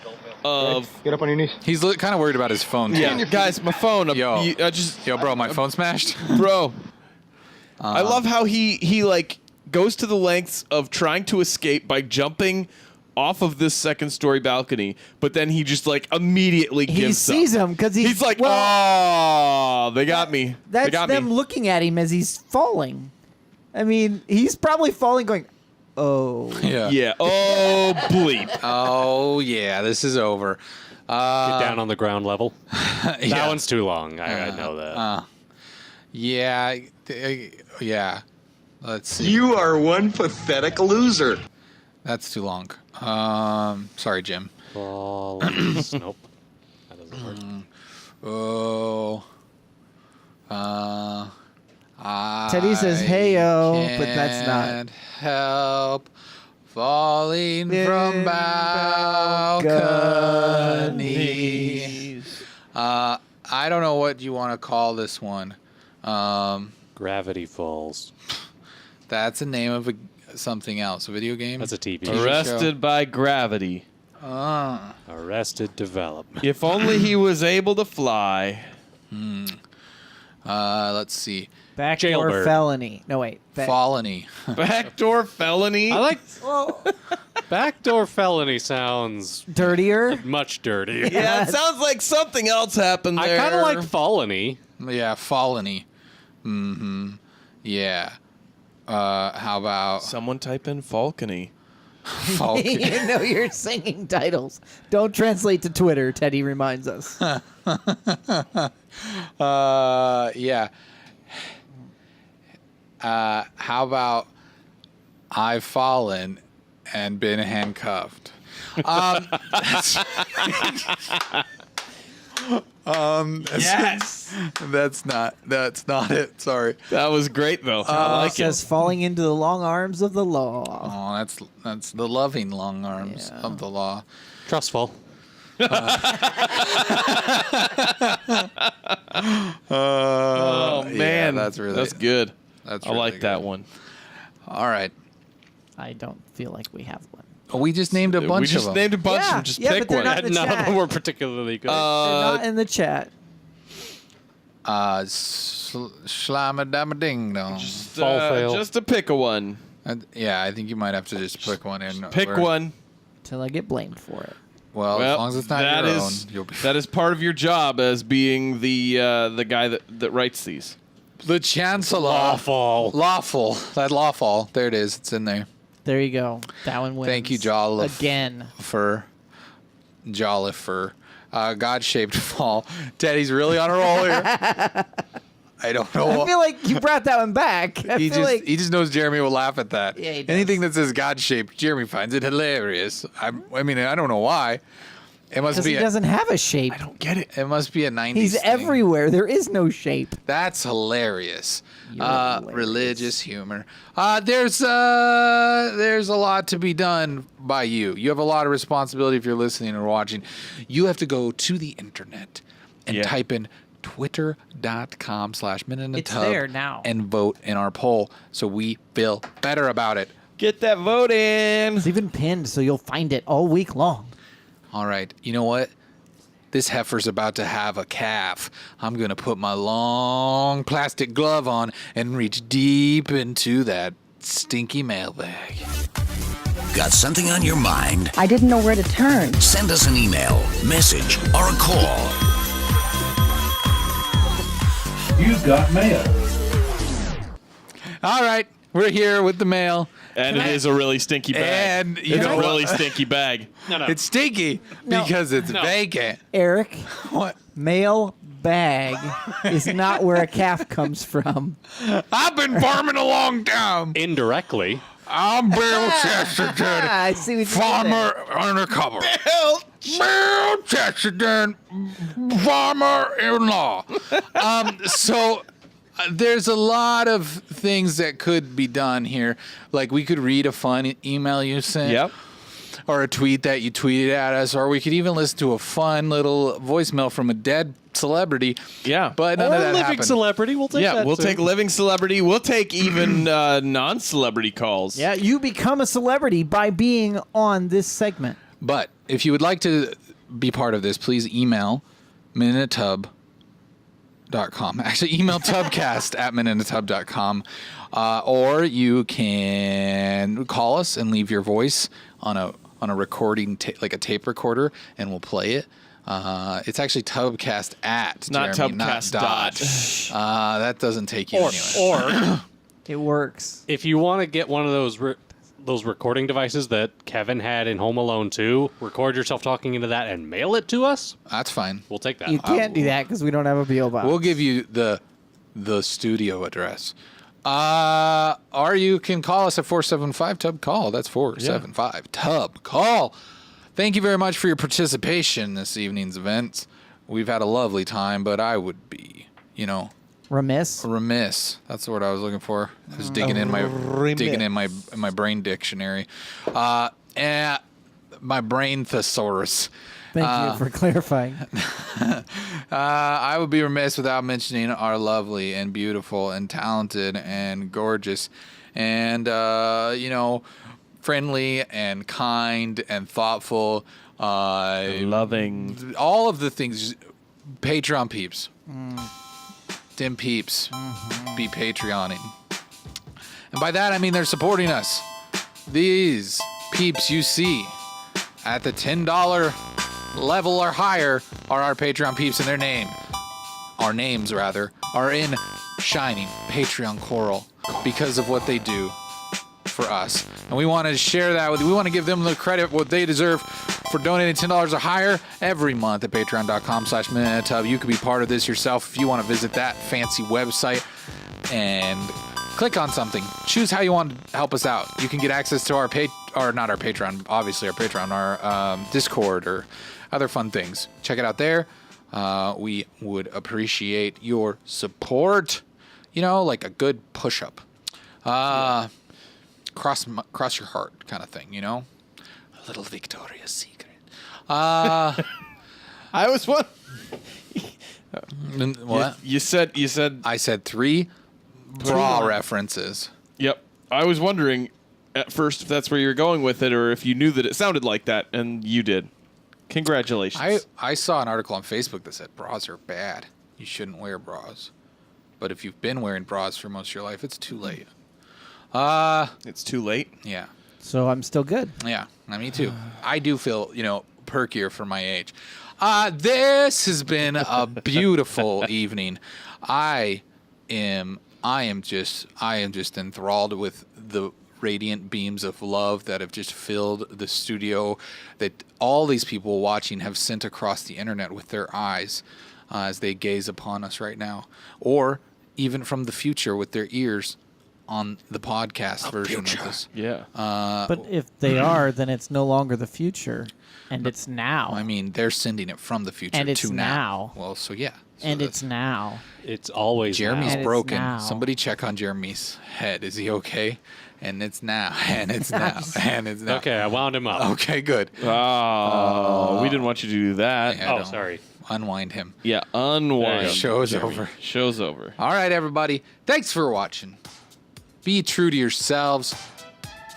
of. Get up on your knees. He's kind of worried about his phone. Too. Yeah, guys, my phone. Yo. Yo, Bro, my phone smashed. bro. I love how he like goes to the lengths of trying to escape by jumping off of this second story balcony, but then he just like immediately He gives sees up. him because He's like, oh, they got me. They That's got them me. looking at him as he's falling. I mean, he's probably falling going, oh. Yeah. Yeah. Oh, bleep. Oh yeah, this is over. Get down on the ground level. That Yeah. one's too long. I know that. Yeah. Yeah. Let's see. You are one pathetic loser. That's too long. Sorry, Jim. Nope. That doesn't work. Oh. Teddy says, "Hey-o," but that's not. Can't help falling from balconies. I don't know what you want to call this one. Gravity Falls. That's the name of something else. A video game? That's a TV. TV Arrested by gravity. Arrested Development. If only he was able to fly. Let's see. Backdoor Jailbird. felony. No, wait. Felony. Backdoor felony. I like. Backdoor felony sounds dirtier. much dirtier. Yeah, it sounds like something else happened there. I kind of like felony. Yeah, felony. Mm-hmm. Yeah. How about Someone type in Falcony. Falcon? You know you're singing titles. Don't translate to Twitter, Teddy reminds us. Yeah. How about I've fallen and been handcuffed? Yes. That's not it. Sorry. That was great, though. I like It says falling into the long arms of the law. Oh, that's the loving long arms of the law. Trustful. Oh man, that's good. That's I really like that good. one. All right. I don't feel like we have one. We just named a bunch We just of them. named a bunch. Yeah, Just yeah, pick but they're one. not in the None of chat. them were particularly good. They're not in the chat. Shlamadama-ding dong. Just to pick a one. Yeah, I think you might have to just pick one in. Pick one. Till I get blamed for it. Well, as long as it's not your own, you'll be that is part of your job as being the guy that writes these. the chancellor. Lawful. That lawful. There it is. It's in there. There you go. That one wins. Thank you, Jolliffer. Again. Jolliffer. God-shaped fall. Teddy's really on a roll here. I don't know. I feel like you brought that one back. He just knows Jeremy will laugh at that. Yeah, he does. Anything that says God-shaped, Jeremy finds it hilarious. I mean, I don't know why. It must because be. he doesn't have a shape. I don't get it. It must be a 90s He's thing. everywhere. There is no shape. That's hilarious. Hilarious. Religious humor. There's a lot to be done by you. You have a lot of responsibility if you're listening or watching. You have to go to the internet and type in twitter.com/minuteintub. It's there now. And vote in our poll so we feel better about it. Get that vote in. It's even pinned, so you'll find it all week long. All right. You know what? This heifer's about to have a calf. I'm going to put my long plastic glove on and reach deep into that stinky mailbag. Got something on your mind? I didn't know where to turn. Send us an email, message, or a call. You've got mail. All right. We're here with the mail. And it is a really stinky bag. And you it's know a what? really stinky bag. No. It's stinky because it's vacant. Eric, What? mail bag is not where a calf comes from. I've been farming a long time. Indirectly. I'm Bill Chesterton, I see what you did farmer undercover. Bill Chesterton, farmer-in-law. So there's a lot of things that could be done here. Like we could read a fun email you sent. Yep. Or a tweet that you tweeted at us, or we could even listen to a fun little voicemail from a dead celebrity. Yeah. But none Or of a that living happened. celebrity. We'll take that. We'll too. take living celebrity. We'll take even non-celebrity calls. Yeah, you become a celebrity by being on this segment. But if you would like to be part of this, please email minutetub.com. Actually, email Tubcast at minutetub.com. Or you can call us and leave your voice on a recording, like a tape recorder, and we'll play it. It's actually Tubcast at Not Jeremy, Tubcast not dot. That doesn't take you anywhere. Or It works. if you want to get one of those recording devices that Kevin had in Home Alone 2, record yourself talking into that and mail it to us. That's fine. We'll take that. You can't do that because we don't have a P.O. box. We'll give you the studio address. Or you can call us at 475-TUB-CALL. That's 475-TUB-CALL. Thank you very much for your participation in this evening's events. We've had a lovely time, but I would be, Remiss. That's the word I was looking for. I was digging in my brain dictionary. And my brain thesaurus. Thank you for clarifying. I would be remiss without mentioning our lovely and beautiful and talented and gorgeous and, friendly and kind and thoughtful. Loving. All of the things. Patreon peeps. Dim peeps be Patreoning. And by that, I mean they're supporting us. These peeps you see at the $10 level or higher are our Patreon peeps, and our names rather, are in shining Patreon coral because of what they do for us. And we want to share that with you. We want to give them the credit what they deserve for donating $10 or higher every month at patreon.com/MinutTub. You could be part of this yourself if you want to visit that fancy website and click on something. Choose how you want to help us out. You can get access to our not our Patreon, obviously our Patreon, our Discord or other fun things. Check it out there. We would appreciate your support. You know, like a good push-up. Cross your heart kind of thing, you know? A little Victoria's Secret. I was what? What? You said. I said 3 bra references. Yep. I was wondering at first if that's where you were going with it, or if you knew that it sounded like that, and you did. Congratulations. I saw an article on Facebook that said bras are bad. You shouldn't wear bras. But if you've been wearing bras for most of your life, it's too late. It's too late? Yeah. So I'm still good. Yeah, me too. I do feel, perkier for my age. This has been a beautiful evening. I am just enthralled with the radiant beams of love that have just filled the studio, that all these people watching have sent across the internet with their eyes as they gaze upon us right now, or even from the future with their ears on the podcast version of this. Yeah. But if they are, then it's no longer the future, and it's now. I mean, they're sending it from the future And it's to now. Well, so yeah. So And it's now. It's always Jeremy's now. And it's broken. now. Somebody check on Jeremy's head. Is he okay? And it's now. And it's now. And it's now. Okay, I wound him up. Okay, good. Oh, we didn't want you to do that. Yeah, Oh, don't sorry. Unwind him. Yeah, unwind. Show's over. Show's over. All right, everybody. Thanks for watching. Be true to yourselves.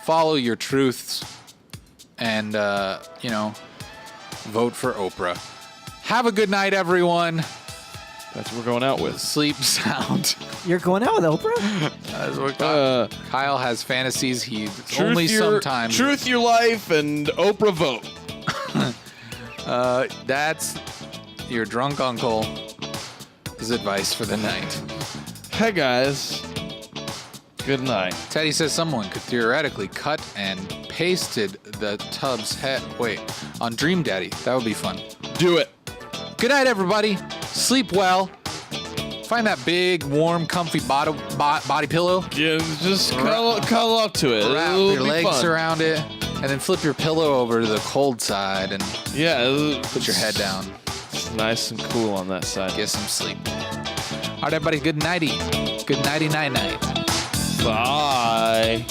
Follow your truths. And, vote for Oprah. Have a good night, everyone. That's what we're going out with. Sleep sound. You're going out with Oprah? That's what Kyle has fantasies. He's only sometimes. Truth your life and Oprah vote. That's your drunk uncle's advice for the night. Hey, guys. Good night. Teddy says someone could theoretically cut and pasted the Tubbs head. Wait, on Dream Daddy. That would be fun. Do it. Good night, everybody. Sleep well. Find that big, warm, comfy body pillow. Yeah, just cuddle up to it. Wrap It'll your be legs fun. around it, and then flip your pillow over to the cold side and put your head down. It's nice and cool on that side. Get some sleep. All right, everybody. Good nighty. Good nighty, night night. Bye.